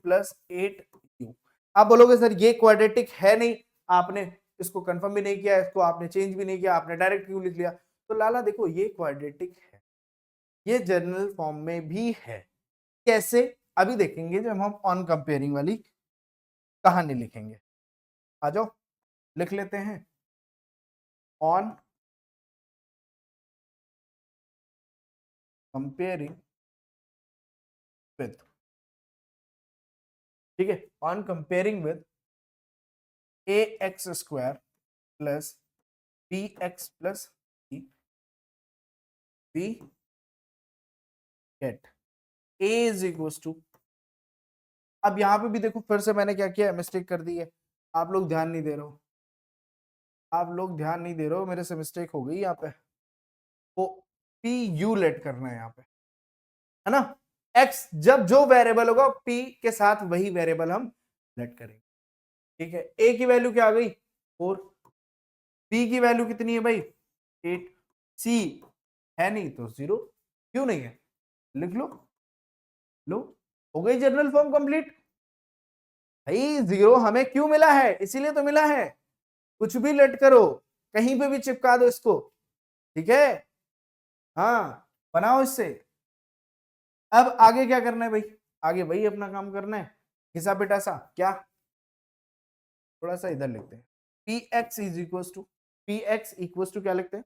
+ 8u। आप बोलोगे सर ये क्वाड्रेटिक है नहीं, आपने इसको कंफर्म भी नहीं किया, इसको आपने चेंज भी नहीं किया, आपने डायरेक्ट क्यों लिख लिया। तो लाला देखो ये क्वाड्रेटिक है, ये जनरल फॉर्म में भी है। कैसे, अभी देखेंगे जब हम ऑन कंपेयरिंग वाली कहानी लिखेंगे। आ जाओ लिख लेते हैं, ऑन कंपेयरिंग विद, ठीक है, on comparing with ax² + bx + c, we get a is equals to। अब यहां पे भी देखो फिर से मैंने क्या किया, मिस्टेक कर दी है। आप लोग ध्यान नहीं दे रहे हो, आप लोग ध्यान नहीं दे रहे हो, मेरे से मिस्टेक हो गई यहाँ पे। वो पी यू लेट करना है यहाँ पे, है ना। एक्स जब जो वेरिएबल होगा पी के साथ वही वेरिएबल हम लेट करेंगे, ठीक है। ए की वैल्यू क्या आ गई 4, बी की वैल्यू कितनी है भाई 8, सी है नहीं तो 0, क्यों नहीं है, लिख लो, लो हो गई जनरल फॉर्म कंप्लीट। भाई 0 हमें क्यों मिला है, इसीलिए तो मिला है। कुछ भी लेट करो, कहीं पे भी चिपका दो इसको, ठीक है। हाँ बनाओ इससे। अब आगे क्या करना है भाई, आगे वही अपना काम करना है, घिसा पिटासा क्या। थोड़ा सा इधर लिखते हैं, P X is equal to, P X equal to क्या लिखते हैं,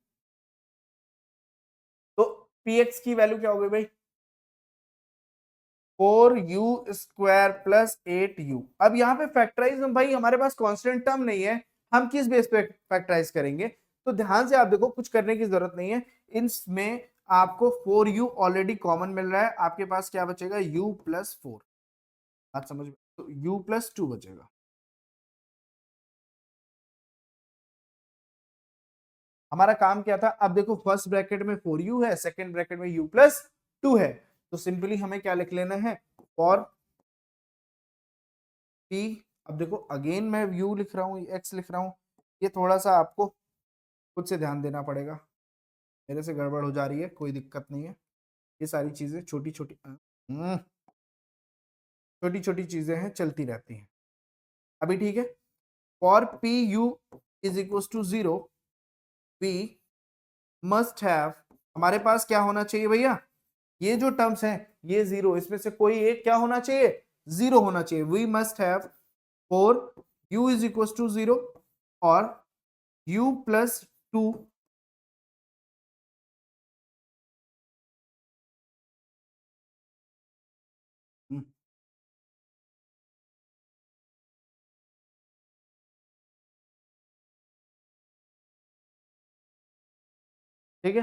तो पी एक्स की वैल्यू क्या हो गई भाई 4u² + 8u। अब यहाँ पे फैक्टराइज भाई हमारे पास कांस्टेंट टर्म नहीं है, हम किस बेस पे फैक्टराइज करेंगे। तो ध्यान से आप देखो, कुछ करने की जरूरत नहीं है, इसमें आपको 4u ऑलरेडी कॉमन मिल रहा है, आपके पास क्या बचेगा u + 4। बात समझ में, तो u + 2 बचेगा। हमारा काम क्या था, अब देखो फर्स्ट ब्रैकेट में 4u है, सेकंड ब्रैकेट में u + 2 है, तो सिंपली हमें क्या लिख लेना है, फॉर p। अब देखो अगेन मैं u लिख रहा हूँ, x लिख रहा हूँ, ये थोड़ा सा आपको खुद से ध्यान देना पड़ेगा, मेरे से गड़बड़ हो जा रही है, कोई दिक्कत नहीं है। ये सारी चीजें छोटी छोटी छोटी छोटी चीजें हैं, चलती रहती हैं। अभी ठीक है, for P U is equal to 0 we must have, हमारे पास क्या होना चाहिए भैया, ये जो टर्म्स हैं ये 0, इसमें से कोई एक क्या होना चाहिए 0 होना चाहिए। We must have for u is equal to 0 और u + 2 ठीक है।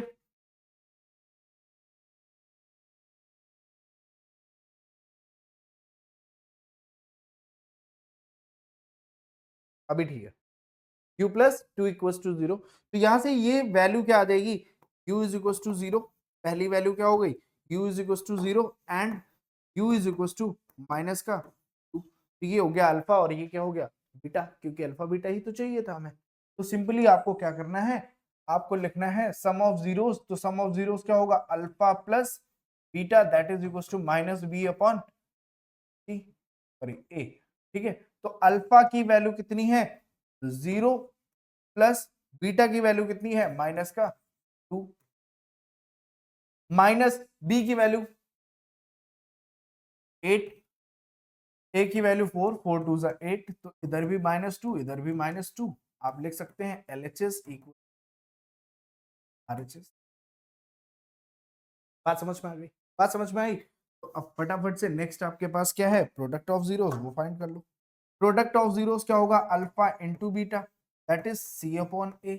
अभी ठीक है, u + 2 = 0, तो यहां से ये वैल्यू क्या आ जाएगी, u इज इक्वल टू 0, पहली वैल्यू क्या हो गई u is equal to 0 and u is equal to minus का 2। तो ये हो गया अल्फा और ये क्या हो गया बीटा, क्योंकि अल्फा बीटा ही तो चाहिए था हमें। तो सिंपली आपको क्या करना है, आपको लिखना है सम ऑफ जीरोस। तो सम ऑफ जीरोस क्या होगा, alpha plus beta that is equal to minus B upon t sorry a. ठीक है, तो अल्फा की वैल्यू कितनी है 0 प्लस बीटा की वैल्यू कितनी है माइनस का 2, माइनस बी की वैल्यू 8, ए की वैल्यू 4, 4 2 जा 8, तो इधर भी -2 इधर भी -2। आप लिख सकते हैं LHS इक्वल RHS। बात समझ में आ गई, बात समझ में आई। तो अब फटाफट से नेक्स्ट आपके पास क्या है, प्रोडक्ट ऑफ जीरोस, वो फाइंड कर लो। प्रोडक्ट ऑफ जीरोस क्या होगा, alpha into beta that is c upon a.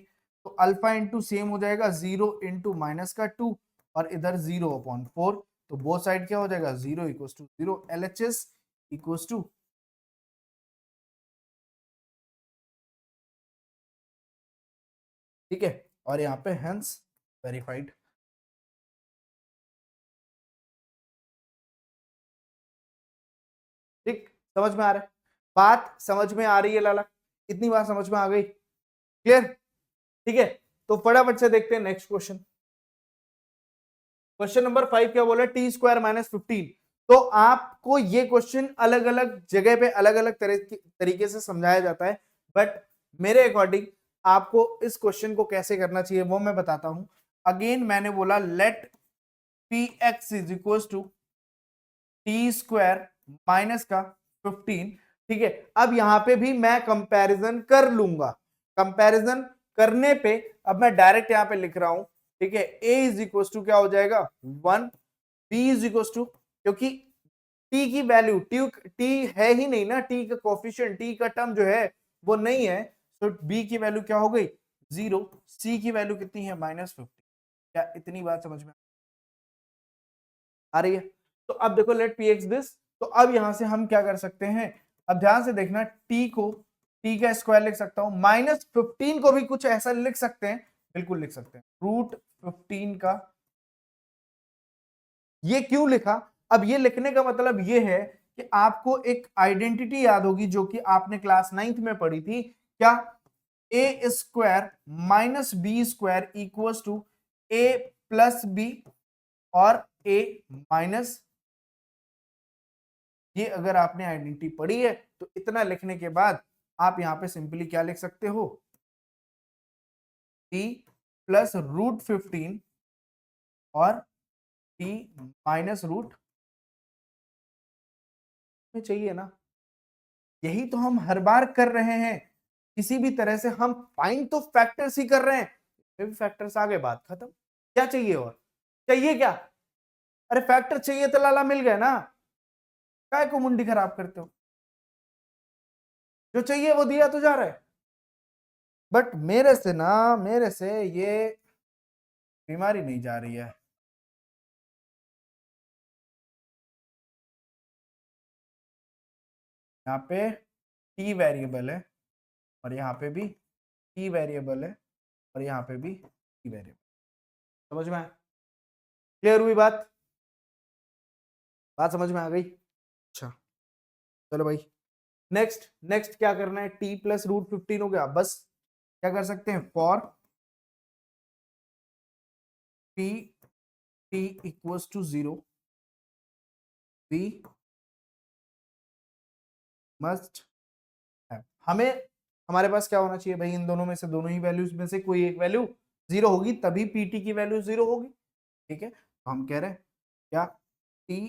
तो अल्फा इंटू सेम हो जाएगा 0 इंटू माइनस का 2 और इधर 0 अपॉन 4, तो बोथ साइड क्या हो जाएगा 0 equal to 0। LHS equal to, ठीक है, और यहाँ पे हेंस वेरीफाइड। ठीक, समझ में आ रहा है, बात समझ में आ रही है लाला, इतनी बात समझ में आ गई, क्लियर। ठीक है, तो फटाफट से देखते हैं नेक्स्ट क्वेश्चन। क्वेश्चन नंबर 5 क्या बोला, टी स्क्वायर माइनस 15। तो आपको ये क्वेश्चन अलग अलग जगह पे अलग अलग तरीके से समझाया जाता है, बट मेरे अकॉर्डिंग आपको इस क्वेश्चन को कैसे करना चाहिए वो मैं बताता हूं। अगेन मैंने बोला let P X is equal to T square minus का 15। ठीक है, अब यहां पे भी मैं कंपैरिजन कर लूंगा। कंपैरिजन करने पे अब मैं डायरेक्ट यहां पे लिख रहा हूं, ठीक है, a इज इक्वल टू क्या हो जाएगा 1, b इज इक्वल टू, क्योंकि t की वैल्यू t है ही नहीं ना, t का कोफिशिएंट t का टर्म जो है वो नहीं है, तो b की वैल्यू क्या हो गई 0, c की वैल्यू कितनी है -15। क्या इतनी बात समझ में आ रही है। तो अब देखो लेट पी एक्स दिस, तो अब यहां से हम क्या कर सकते हैं, अब ध्यान से देखना, t को t का स्क्वायर लिख सकता हूं, -15 को भी कुछ ऐसा लिख सकते हैं, बिल्कुल लिख सकते हैं, √15 का। ये क्यों लिखा, अब ये लिखने का मतलब ये है कि आपको एक आइडेंटिटी याद होगी जो कि आपने क्लास 9th में पढ़ी थी, क्या, a square minus b square equals to a plus b और ए माइनस, ये अगर आपने आइडेंटिटी पढ़ी है तो इतना लिखने के बाद आप यहां पे सिंपली क्या लिख सकते हो, t प्लस √15 और t माइनस रूट में चाहिए ना, यही तो हम हर बार कर रहे हैं। किसी भी तरह से हम फाइंड तो फैक्टर्स ही कर रहे हैं, फिर फैक्टर्स आ गए बात खत्म। क्या चाहिए और चाहिए क्या, अरे फैक्टर चाहिए तो लाला मिल गए ना, काय को मुंडी खराब करते हो, जो चाहिए वो दिया तो जा रहा है। बट मेरे से ये बीमारी नहीं जा रही है। यहाँ पे t वेरिएबल है और यहाँ पे भी t वेरिएबल है और यहाँ पे भी t वेरिएबल, समझ में आया, क्लियर हुई बात, बात समझ में आ गई। अच्छा चलो भाई, नेक्स्ट नेक्स्ट क्या करना है, t प्लस √15 हो गया, बस क्या कर सकते हैं, for p t equals to 0 we must have, हमें हमारे पास क्या होना चाहिए भाई, इन दोनों में से दोनों ही वैल्यूज में से कोई एक वैल्यू 0 होगी, तभी pt की वैल्यू 0 होगी। ठीक है, तो हम कह रहे हैं क्या, t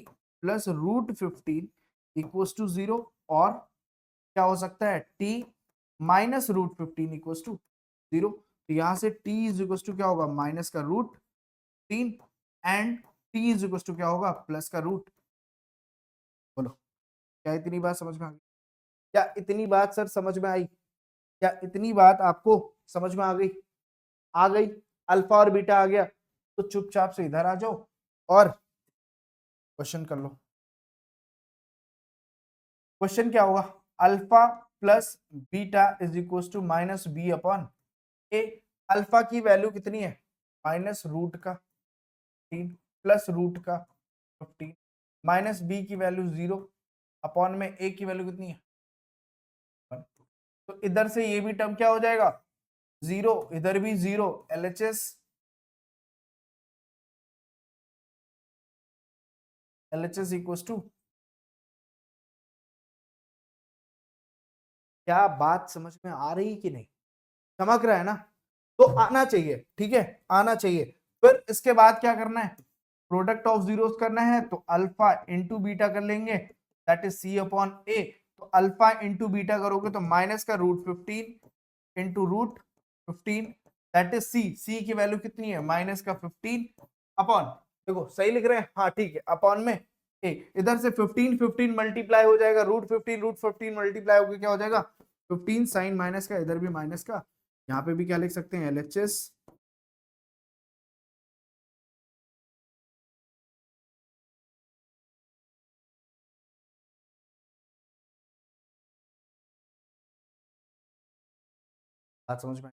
प्लस √15 इक्वल्स टू 0 और क्या हो सकता है t माइनस √15 इक्वल्स टू 0। तो यहां से t इज इक्वल्स टू क्या होगा, माइनस का √3 and t is equals to क्या होगा, प्लस का रूट। बोलो क्या इतनी बात समझ में आ गई, क्या इतनी बात सर समझ में आई, क्या इतनी बात आपको समझ में आ गई, आ गई, अल्फा और बीटा आ गया, तो चुपचाप से इधर आ जाओ और क्वेश्चन कर लो। क्वेश्चन क्या होगा, alpha plus beta is equal to minus B upon A. Alpha की वैल्यू कितनी है, -√3, प्लस रूट का 15 माइनस बी की वैल्यू 0 अपॉन में ए की वैल्यू कितनी है 1। तो इधर से ये भी टर्म क्या हो जाएगा 0, इधर भी 0, LHS इक्वल्स टू, क्या बात समझ में आ रही कि नहीं, चमक रहा है ना, तो आना चाहिए, ठीक है, आना चाहिए। फिर इसके बाद क्या करना है, प्रोडक्ट ऑफ जीरोस करना है, तो अल्फा इंटू बीटा कर लेंगे, that is c upon a. तो अल्फा इंटू बीटा करोगे तो माइनस का root 15 into root 15, that is c, c की वैल्यू कितनी है माइनस का 15 अपॉन, देखो सही लिख रहे हैं, हाँ ठीक है, अपॉन में ए, इधर से 15 15 मल्टीप्लाई हो जाएगा, रूट 15 मल्टीप्लाई होकर क्या हो जाएगा 15 साइन माइनस का, इधर भी माइनस का, यहाँ पे भी क्या लिख सकते हैं LHS बात समझ में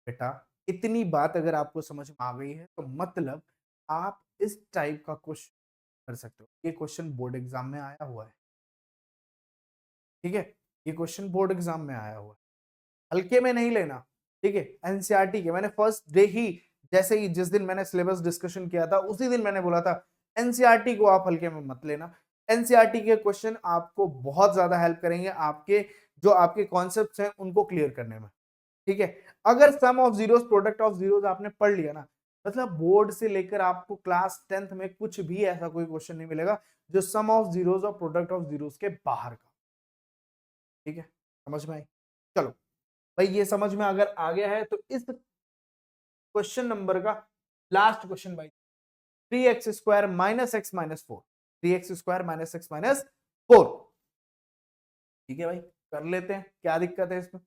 बेटा, इतनी बात अगर आपको समझ में आ गई है तो मतलब आप इस टाइप का क्वेश्चन कर सकते हो। ये क्वेश्चन बोर्ड एग्जाम में आया हुआ है, ठीक है, ये क्वेश्चन बोर्ड एग्जाम में आया हुआ है, हल्के में नहीं लेना, ठीक है। एनसीईआरटी के मैंने फर्स्ट डे ही, जैसे ही जिस दिन मैंने सिलेबस डिस्कशन किया था उसी दिन मैंने बोला था एनसीईआरटी को आप हल्के में मत लेना। एनसीईआरटी के क्वेश्चन आपको बहुत ज्यादा हेल्प करेंगे आपके जो आपके कॉन्सेप्ट्स हैं उनको क्लियर करने में, ठीक है। अगर sum of zeros product of zeros आपने पढ़ लिया ना, मतलब बोर्ड से लेकर आपको क्लास 10th में कुछ भी ऐसा कोई क्वेश्चन नहीं मिलेगा जो सम ऑफ जीरोस और प्रोडक्ट ऑफ जीरोस के बाहर का, ठीक है, समझ में आई। चलो भाई, ये समझ में अगर आ गया है तो इस क्वेश्चन नंबर का लास्ट क्वेश्चन भाई, 3x² minus x minus 4, 3x² minus x minus 4, ठीक है भाई, कर लेते हैं, क्या दिक्कत है इसमें,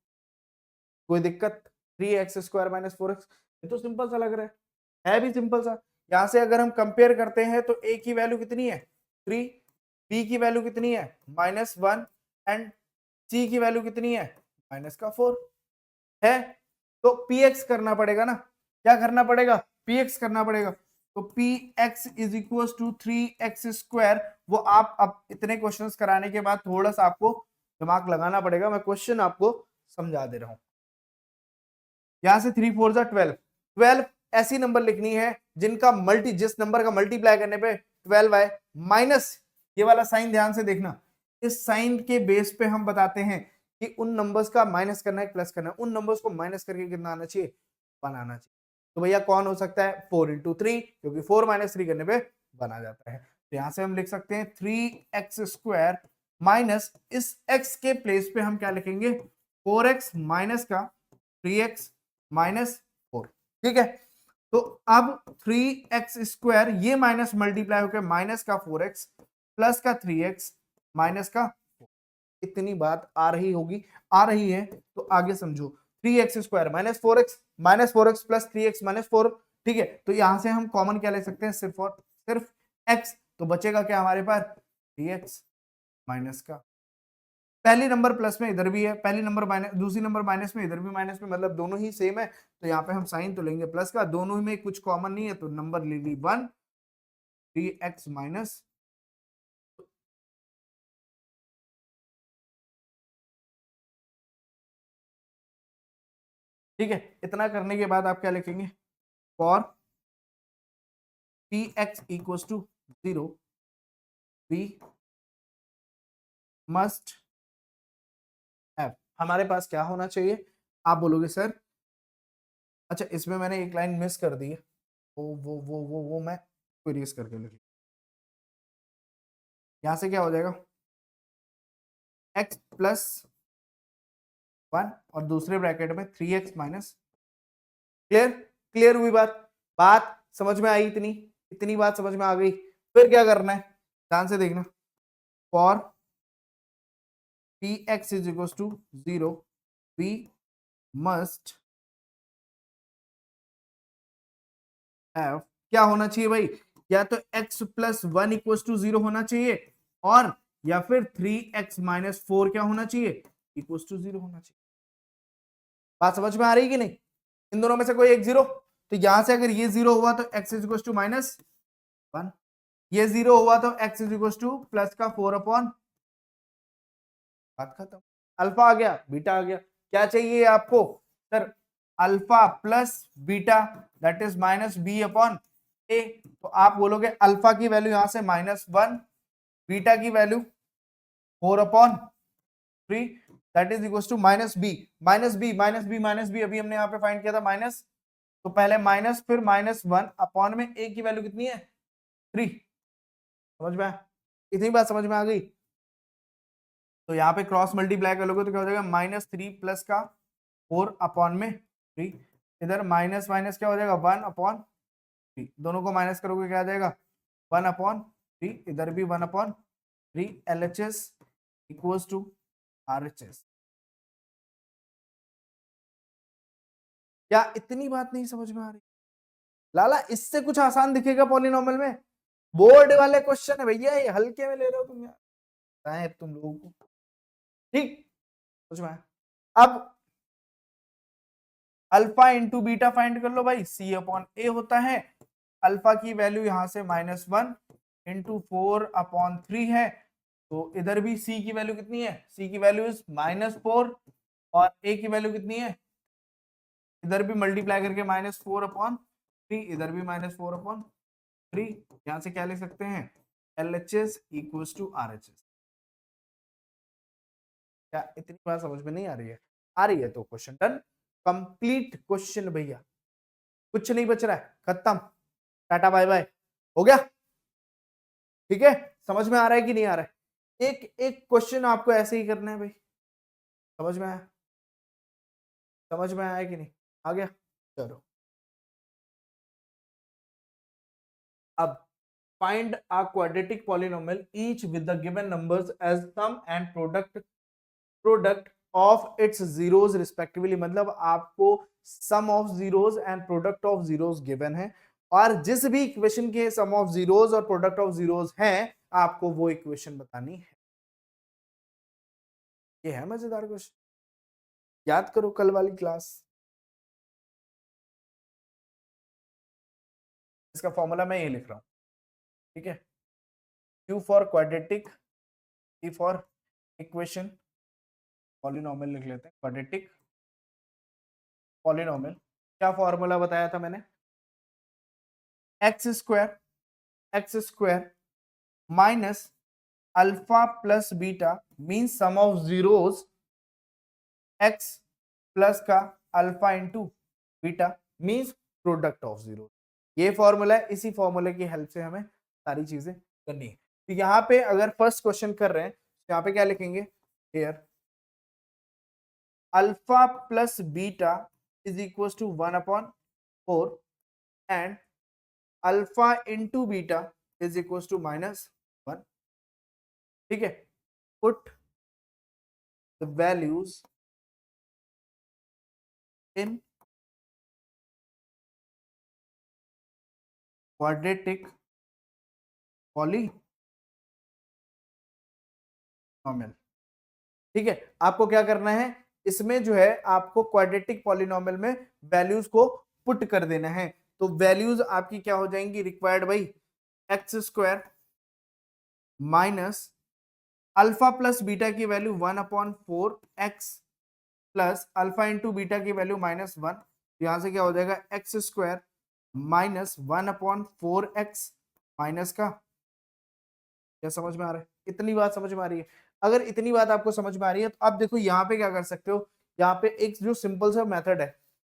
कोई दिक्कत, 3x² माइनस 4x, ये तो सिंपल सा लग रहा है भी सिंपल सा। यहां से अगर हम कंपेयर करते हैं तो a की वैल्यू कितनी है 3, b की वैल्यू कितनी है -1 एंड c की वैल्यू कितनी है माइनस का 4 है, तो px करना पड़ेगा ना, क्या करना पड़ेगा px करना पड़ेगा, तो px is equal to 3x²। वो आप अब इतने क्वेश्चंस कराने के बाद थोड़ा सा आपको दिमाग लगाना पड़ेगा, मैं क्वेश्चन आपको समझा दे रहा हूं। यहां से 3 4 जा 12, 12 ऐसी नंबर लिखनी है जिनका जिस नंबर का मल्टीप्लाई करने पे 12 आए, माइनस ये वाला साइन ध्यान से देखना, इस साइन के बेस पे हम बताते हैं कि उन नंबर्स का माइनस करना है प्लस करना है, उन नंबर्स को माइनस करके कितना आना चाहिए 1 आना चाहिए। तो भैया कौन हो सकता है 4 इंटू 3, क्योंकि 4 माइनस 3 करने पे 1 आ जाता है। तो यहां से हम लिख सकते हैं 3x² माइनस इस x के प्लेस पे हम क्या लिखेंगे 4x माइनस का 3x माइनस 4, ठीक है। तो अब 3x² ये माइनस मल्टीप्लाई होकर माइनस का 4x प्लस का 3x माइनस का 4, इतनी बात आ रही होगी, आ रही है तो आगे समझो, 3x² minus 4x plus 3x minus 4, ठीक है। तो यहां से हम कॉमन क्या ले सकते हैं सिर्फ और सिर्फ x, तो बचेगा क्या हमारे पास 3x माइनस का, पहली नंबर प्लस में इधर भी है, पहली नंबर माइनस, दूसरी नंबर माइनस में इधर भी माइनस में, मतलब दोनों ही सेम है, तो यहाँ पे हम साइन तो लेंगे प्लस का, दोनों में कुछ कॉमन नहीं है तो नंबर ले ली 1, 3x माइनस, ठीक है। इतना करने के बाद आप क्या लिखेंगे for px equals to 0 we must have, हमारे पास क्या होना चाहिए, आप बोलोगे सर अच्छा इसमें मैंने एक लाइन मिस कर दी है, वो मैं इरेज करके लिख, यहां से क्या हो जाएगा x प्लस 1 और दूसरे ब्रैकेट में 3x माइनस, क्लियर, क्लियर हुई बात, बात समझ में आई, इतनी इतनी बात समझ में आ गई। फिर क्या करना है ध्यान से देखना, for px is equal to 0 we must have, क्या होना चाहिए भाई, या तो x प्लस 1 इक्वल टू 0 होना चाहिए, और या फिर 3x माइनस 4 क्या होना चाहिए इक्वल टू 0 होना चाहिए। बात समझ में आ रही कि नहीं, इन दोनों में से कोई एक 0, तो यहां से अगर ये 0 हुआ तो x is equal to minus 1, ये 0 हुआ तो x is equal to plus का 4 अपॉन, बात खत्म। अल्फा आ गया, बीटा आ गया, क्या चाहिए आपको sir? Alpha plus beta that is minus B upon a. तो आप बोलोगे अल्फा की वैल्यू यहां से -1, बीटा की value 4 upon 3 that is equal to minus B, minus B minus B minus B, अभी हमने यहाँ पे फाइंड किया था माइनस, तो पहले माइनस फिर -1 अपॉन में ए की वैल्यू कितनी है 3। समझ में आया? इतनी बात समझ में आ गई? तो यहाँ पे क्रॉस मल्टीप्लाई कर लोगे तो क्या हो जाएगा -3 प्लस का 4 अपॉन में 3, इधर माइनस माइनस क्या हो जाएगा 1 अपॉन 3, दोनों को माइनस करोगे क्या आ जाएगा 1 अपॉन 3, इधर भी 1 upon 3, LHS equals to RHS। क्या इतनी बात नहीं समझ में आ रही लाला? इससे कुछ आसान दिखेगा पॉलिनॉमियल में? बोर्ड वाले क्वेश्चन है भैया, ये हल्के में ले रहे हो तुम यार, तुम लोगों को। ठीक समझ में आया? अब अल्फा इंटू बीटा फाइंड कर लो भाई, सी अपॉन ए होता है। अल्फा की वैल्यू यहां से -1 इंटू 4 अपॉन 3 है, तो इधर भी सी की वैल्यू कितनी है? सी की वैल्यू इज -4 और ए की वैल्यू कितनी है? इधर भी मल्टीप्लाई करके -4 अपॉन 3, इधर भी -4 अपॉन 3। यहां से क्या लिख सकते हैं? LHS equals to RHS। क्या इतनी बात समझ में नहीं आ रही है? आ रही है तो क्वेश्चन डन, कंप्लीट क्वेश्चन भैया, कुछ नहीं बच रहा है, खत्म, टाटा बाय बाय, हो गया। ठीक है, समझ में आ रहा है कि नहीं आ रहा है? एक एक क्वेश्चन आपको ऐसे ही करना है भाई, समझ में आया? समझ में आया कि नहीं? आ गया, चलो। अब find a quadratic polynomial each with the given numbers as sum and product of its zeros respectively। मतलब आपको sum of zeros and product of zeros given है, और जिस भी इक्वेशन के sum of zeros और product of zeros हैं आपको वो इक्वेशन बतानी है। ये है मजेदार क्वेश्चन, याद करो कल वाली क्लास। इसका फॉर्मूला मैं ये लिख रहा हूं, ठीक है? Q for quadratic, E for equation, polynomial लिख लेते हैं, क्वाड्रेटिक पॉलिनोमियल। क्या फॉर्मूला बताया था मैंने? x square minus alpha plus beta mean sum of zeros x plus का alpha into beta means product of zero. ये फॉर्मूला है, इसी फॉर्मूले की हेल्प से हमें सारी चीजें करनी है। तो यहाँ पे अगर फर्स्ट क्वेश्चन कर रहे हैं तो यहाँ पे क्या लिखेंगे? Here alpha plus beta is equal to 1 upon 4 and alpha into beta is equal to -1। ठीक है, put the values in quadratic polynomial. ठीक है, आपको क्या करना है इसमें जो है, आपको क्वाड्रेटिक पॉलिनोमियल में वैल्यूज को पुट कर देना है। तो वैल्यूज आपकी क्या हो जाएंगी रिक्वायर्ड भाई? x² minus alpha plus beta की value 1 upon 4 x plus alpha into beta की वैल्यू -1। यहां से क्या हो जाएगा? x² minus 1 upon 4x minus का, क्या समझ में आ रहा है? इतनी बात समझ में आ रही है? अगर इतनी बात आपको समझ में आ रही है तो आप देखो यहाँ पे क्या कर सकते हो, यहाँ पे एक जो सिंपल सा मेथड है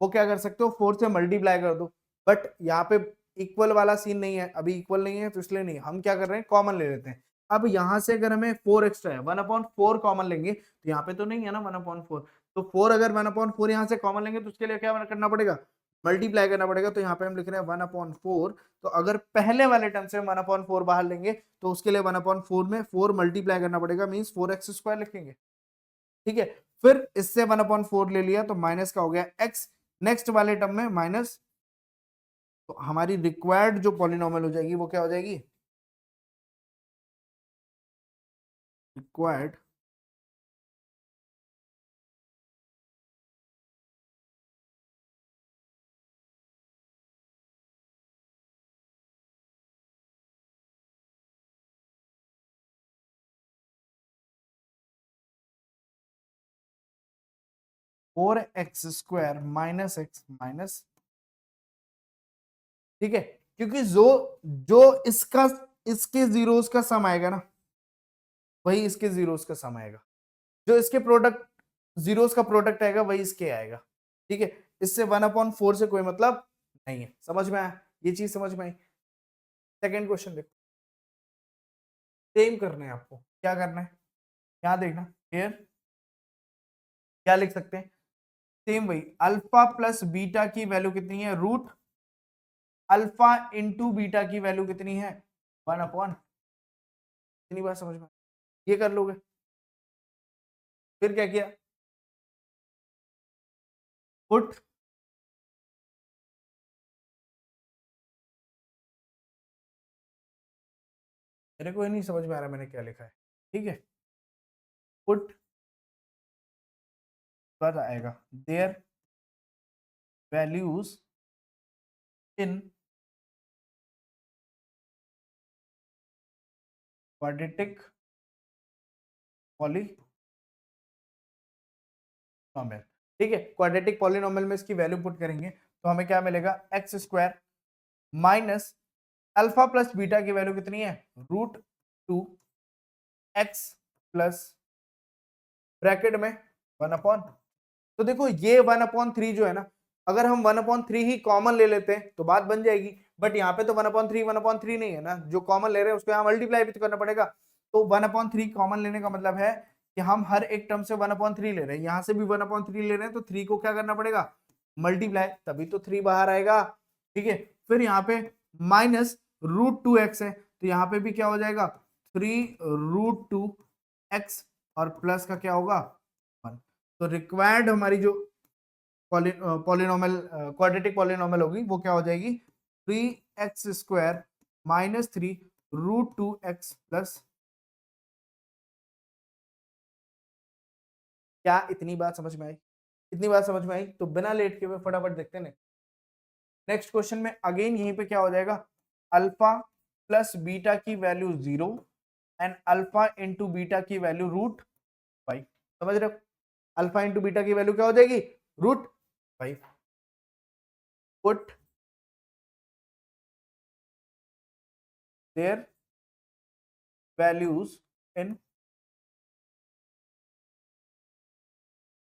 वो क्या कर सकते हो, 4 से मल्टीप्लाई कर दो। बट यहाँ पे इक्वल वाला सीन नहीं है, अभी इक्वल नहीं है तो इसलिए नहीं, हम क्या कर रहे हैं कॉमन ले लेते हैं। अब यहाँ से अगर हमें 4 एक्स्ट्रा है, 1/4 कॉमन लेंगे तो यहाँ पे तो नहीं है ना 1/4, तो 4 अगर 1/4 यहाँ से कॉमन लेंगे तो उसके लिए क्या करना पड़ेगा? मल्टीप्लाई करना पड़ेगा। तो यहाँ पे हम लिख रहे हैं 1/4, तो अगर पहले वाले टर्म से 1/4 बाहर लेंगे तो उसके लिए 1/4 में 4 मल्टीप्लाई करना पड़ेगा, मींस 4x² लिखेंगे। ठीक है, फिर इससे 1/4 ले लिया तो माइनस का हो गया x, नेक्स्ट वाले टर्म में माइनस, तो हमारी रिक्वायर्ड जो पॉलिनोमियल हो जाएगी वो क्या हो जाएगी? Required 4x² minus x minus, ठीक है, क्योंकि जो जो इसका इसके जीरोस का सम आएगा ना, वही इसके जीरोस का सम आएगा, जो इसके प्रोडक्ट जीरोस का प्रोडक्ट आएगा वही इसके आएगा, ठीक है। इससे 1/4 से कोई मतलब नहीं है। समझ में आया? ये चीज समझ में आई? सेकेंड क्वेश्चन देखो, सेम करना है आपको। क्या करना है, क्या देखना हियर, क्या लिख सकते हैं, सेम वही, अल्फा प्लस बीटा की वैल्यू कितनी है, रूट अल्फा इंटू बीटा की वैल्यू कितनी है, 1/, इतनी बात समझ में, ये कर लोगे। फिर क्या किया, पुट मेरे को ही नहीं समझ में आ रहा मैंने क्या लिखा है, ठीक है, पुट पर आएगा there values in quadratic polynomial, ठीक है। क्वाड्रेटिक पॉलिनोमियल में इसकी वैल्यू पुट करेंगे तो हमें क्या मिलेगा, x² minus alpha plus beta की वैल्यू कितनी है, √2x प्लस ब्रैकेट में 1/, तो देखो ये 1/3 जो है ना, अगर हम 1/3 ही कॉमन ले लेते हैं तो बात बन जाएगी, बट यहाँ पे तो 1/3 नहीं है ना, जो कॉमन ले रहे हैं उसको यहाँ मल्टीप्लाई भी तो करना पड़ेगा। तो 1/3 कॉमन लेने का मतलब है कि हम हर एक टर्म से 1/3 ले रहे हैं, यहाँ से भी 1/3 ले रहे हैं, तो 3 को क्या करना पड़ेगा, मल्टीप्लाई, तभी तो 3 बाहर आएगा, ठीक है। फिर यहाँ पे माइनस √2x है, तो यहाँ पे भी क्या हो जाएगा, 3√2x और प्लस का क्या होगा 1। तो रिक्वायर्ड हमारी जो पॉलिनोमियल क्वाड्रेटिक पॉलिनोमियल होगी वो क्या हो जाएगी, 3x² माइनस 3√2x प्लस, क्या इतनी बात समझ में आई, इतनी बात समझ में आई? तो बिना लेट के हुए फटाफट देखते हैं नेक्स्ट क्वेश्चन में। अगेन यहीं पे क्या हो जाएगा, अल्फा प्लस बीटा की value 0 and alpha into beta की वैल्यू √5, समझ रहे हो, अल्फा इंटू बीटा की वैल्यू क्या हो जाएगी, √5, put there values in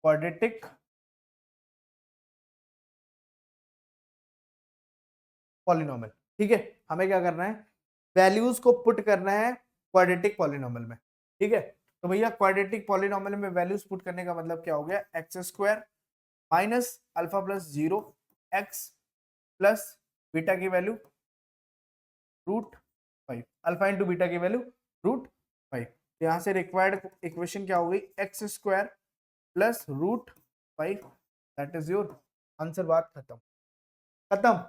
quadratic polynomial, ठीक है। हमें क्या करना है, वैल्यूज को पुट करना है क्वाड्रेटिक पॉलिनोमियल में, ठीक है। तो भैया क्वाड्रेटिक पॉलिनोमियल में वैल्यूज पुट करने का मतलब क्या हो गया, x² minus alpha plus 0x plus beta की वैल्यू √5, अल्फा इंटू बीटा की वैल्यू √5। यहां से रिक्वायर्ड इक्वेशन क्या हो गई, x² plus √5, that is your answer. बात खत्म, खत्म,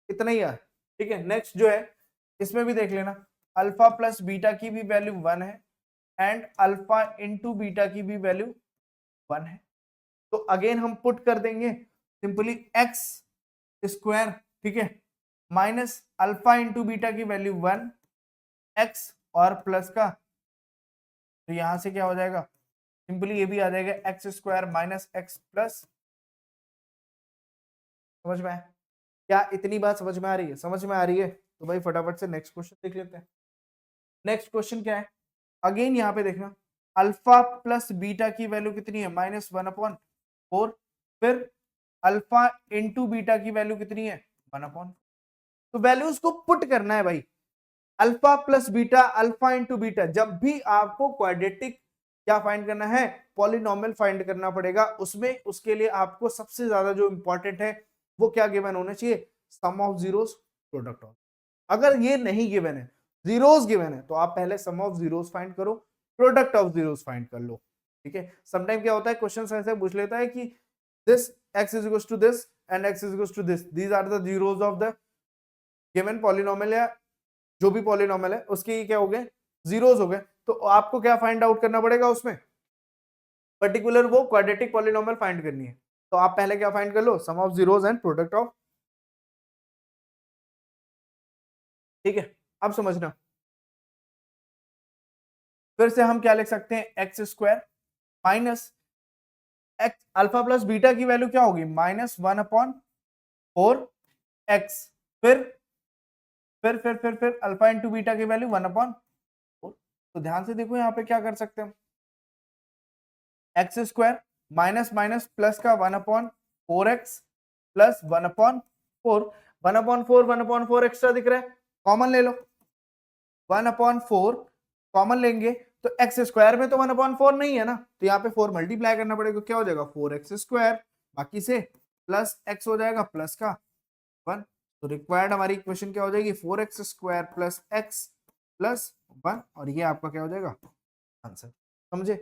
इतना ही है, ठीक है। नेक्स्ट जो है इसमें भी देख लेना, अल्फा प्लस बीटा की भी वैल्यू 1 है एंड अल्फा इंटू बीटा की भी वैल्यू 1 है, तो अगेन हम पुट कर देंगे सिंपली x², ठीक है, माइनस अल्फा इंटू बीटा की वैल्यू 1 x और प्लस का, तो यहां से क्या हो जाएगा, सिंपली ये भी आ जाएगा x² माइनस x प्लस, समझ में आया? क्या इतनी बात समझ में आ रही है? समझ में आ रही है तो भाई फटाफट से नेक्स्ट क्वेश्चन देख लेते हैं। नेक्स्ट क्वेश्चन क्या है, अगेन यहाँ पे देखना, अल्फा प्लस बीटा की वैल्यू कितनी है, -1/4, फिर अल्फा इंटू बीटा की वैल्यू कितनी है, 1/, तो वैल्यूज को पुट करना है भाई, alpha plus beta, alpha into beta, जब भी आपको क्वाड्रेटिक क्या फाइंड करना है, पॉलिनोमियल फाइंड करना पड़ेगा, उसमें उसके लिए आपको सबसे ज्यादा जो इंपॉर्टेंट है वो क्या गिवन होना चाहिए, सम ऑफ जीरोस प्रोडक्ट ऑफ। अगर ये नहीं गिवन है, जीरोस गिवन है, तो आप पहले सम ऑफ जीरोस फाइंड करो, प्रोडक्ट ऑफ जीरोस फाइंड कर लो, ठीक है। समटाइम क्या होता है, क्वेश्चन ऐसे पूछ लेता है कि this x is equals to this and x is equals to this, these are the zeros of the given polynomial, या जो भी पॉलिनोमियल है उसके क्या हो गए, जीरोस हो गए, तो आपको क्या फाइंड आउट करना पड़ेगा उसमें, पर्टिकुलर वो क्वाड्रेटिक पॉलिनोमियल फाइंड करनी है, तो आप पहले क्या फाइंड कर लो, sum of zeros and product of, ठीक है। अब समझना, फिर से हम क्या लिख सकते हैं, x² minus x alpha plus beta की वैल्यू क्या होगी, -1/4 एक्स। फिर अल्फा इंटू बीटा की वैल्यू 1/4। तो ध्यान से देखो यहाँ पे क्या कर सकते हैं हम, x square minus minus plus का 1/4x प्लस 1/4। 1/4 एक्स्ट्रा दिख रहा है, कॉमन ले लो। 1/4 कॉमन लेंगे तो एक्स स्क्वायर में तो 1/4 नहीं है ना, तो यहाँ पे 4 मल्टीप्लाई करना पड़ेगा, क्या हो जाएगा 4x स्क्वायर, बाकी से प्लस x हो जाएगा प्लस का 1। तो रिक्वायर्ड हमारी इक्वेशन क्या हो जाएगी, 4x square plus x plus 1, और ये आपका क्या हो जाएगा आंसर। समझे,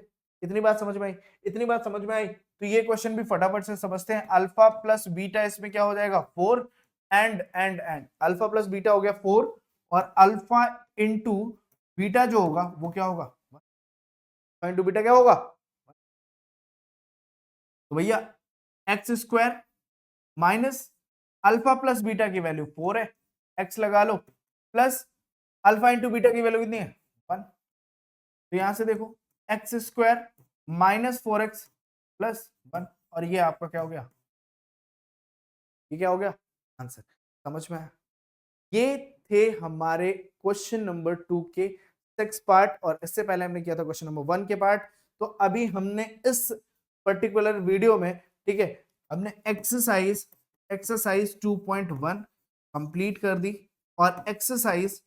इतनी बात समझ में आई, इतनी बात समझ में आई। तो ये क्वेश्चन भी फटाफट से समझते हैं। अल्फा प्लस बीटा इसमें क्या हो जाएगा 4, एंड अल्फा प्लस बीटा हो गया 4, और अल्फा इंटू बीटा जो होगा वो क्या होगा, इंटू बीटा क्या होगा, तो भैया x square minus alpha plus beta की वैल्यू 4 है, एक्स लगा लो, प्लस अल्फा इंटू बीटा की वैल्यू कितनी है 1। तो यहां से देखो एक्स स्क्वायर -4x प्लस 1, और ये आपका क्या हो गया, ये क्या हो गया आंसर। समझ में आया। ये थे हमारे क्वेश्चन नंबर 2 के 6 पार्ट, और इससे पहले हमने किया था क्वेश्चन नंबर 1 के पार्ट। तो अभी हमने इस पर्टिकुलर वीडियो में, ठीक है, हमने एक्सरसाइज 2.1 कंप्लीट कर दी, और एक्सरसाइज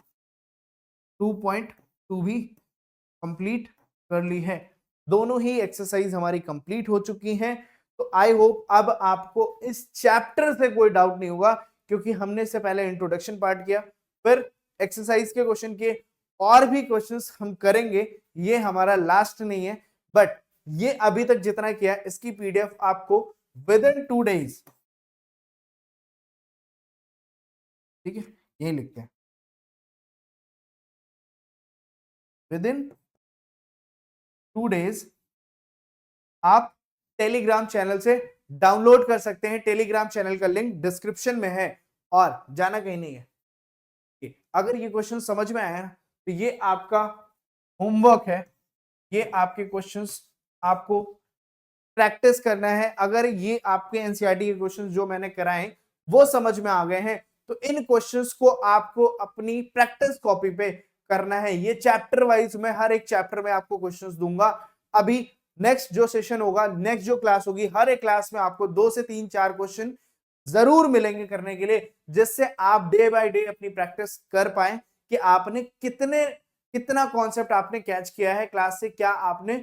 2.2 भी कंप्लीट कर ली है। दोनों ही एक्सरसाइज हमारी कंप्लीट हो चुकी हैं। तो आई होप अब आपको इस चैप्टर से कोई डाउट नहीं होगा, क्योंकि हमने इससे पहले इंट्रोडक्शन पार्ट किया, फिर एक्सरसाइज के क्वेश्चन किए, और भी क्वेश्चंस हम करेंगे, ये हमारा लास्ट नहीं है। बट ये अभी तक जितना किया इसकी पीडीएफ आपको विद इन 2 डेज, ठीक है, यही लिखते हैं विद इन 2 डेज आप टेलीग्राम चैनल से डाउनलोड कर सकते हैं। टेलीग्राम चैनल का लिंक डिस्क्रिप्शन में है, और जाना कहीं नहीं है। अगर ये क्वेश्चन समझ में आया तो ये आपका होमवर्क है, ये आपके क्वेश्चंस आपको प्रैक्टिस करना है। अगर ये आपके एनसीईआरटी के क्वेश्चंस जो मैंने कराए वो समझ में आ गए हैं, तो इन क्वेश्चंस को आपको अपनी प्रैक्टिस कॉपी पे करना है। ये चैप्टर वाइज मैं हर एक चैप्टर में आपको क्वेश्चंस दूंगा। अभी नेक्स्ट जो सेशन होगा, नेक्स्ट जो क्लास होगी, हर एक क्लास में आपको 2 से 3 4 क्वेश्चन जरूर मिलेंगे करने के लिए, जिससे आप डे बाय डे अपनी प्रैक्टिस कर पाए कि आपने कितना कॉन्सेप्ट आपने कैच किया है क्लास से, क्या आपने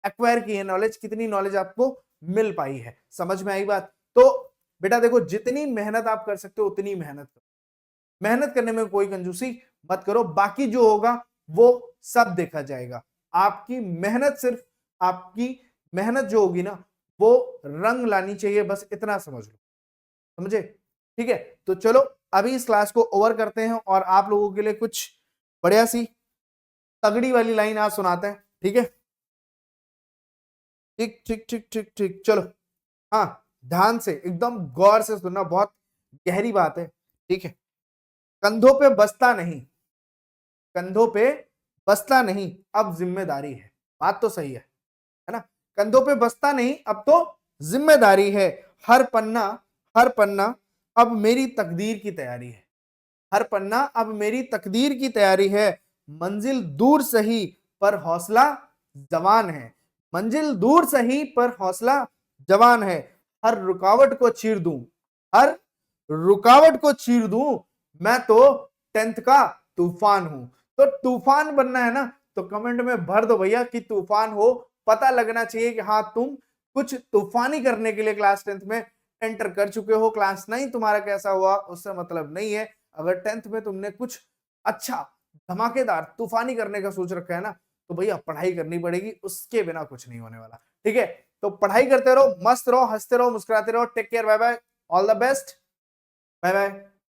एक्वायर की है नॉलेज, कितनी नॉलेज आपको मिल पाई है। समझ में आई बात। तो बेटा देखो, जितनी मेहनत आप कर सकते हो उतनी मेहनत करो, मेहनत करने में कोई कंजूसी मत करो, बाकी जो होगा वो सब देखा जाएगा। आपकी मेहनत, सिर्फ आपकी मेहनत जो होगी ना वो रंग लानी चाहिए, बस इतना समझ लो, समझे, ठीक है। तो चलो अभी इस क्लास को ओवर करते हैं, और आप लोगों के लिए कुछ बढ़िया सी तगड़ी वाली लाइन आज सुनाते हैं, ठीक है। ठीक ठीक ठीक ठीक ठीक, चलो, हाँ, ध्यान से एकदम गौर से सुनना, बहुत गहरी बात है, ठीक है। कंधों पे बस्ता नहीं, कंधों पे बस्ता नहीं, अब जिम्मेदारी है। बात तो सही है ना। कंधों पे बस्ता नहीं, अब तो जिम्मेदारी है। हर पन्ना, हर पन्ना अब मेरी तकदीर की तैयारी है। हर पन्ना अब मेरी तकदीर की तैयारी है। मंजिल दूर सही पर हौसला जवान है। मंजिल दूर सही पर हौसला जवान है। हर रुकावट को चीर दूं, हर रुकावट को चीर दूं, मैं तो 10th का तूफान हूं। तो तूफान बनना है ना, तो कमेंट में भर दो भैया कि तूफान हो। पता लगना चाहिए कि हाँ, तुम कुछ तूफानी करने के लिए क्लास 10th में एंटर कर चुके हो। क्लास 9 तुम्हारा कैसा हुआ उससे मतलब नहीं है। अगर 10th में तुमने कुछ अच्छा धमाकेदार तूफानी करने का सोच रखा है ना, तो भैया पढ़ाई करनी पड़ेगी, उसके बिना कुछ नहीं होने वाला, ठीक है। तो पढ़ाई करते रहो, मस्त रहो, हंसते रहो, मुस्कुराते रहो। Take care, bye bye, all the best, bye bye.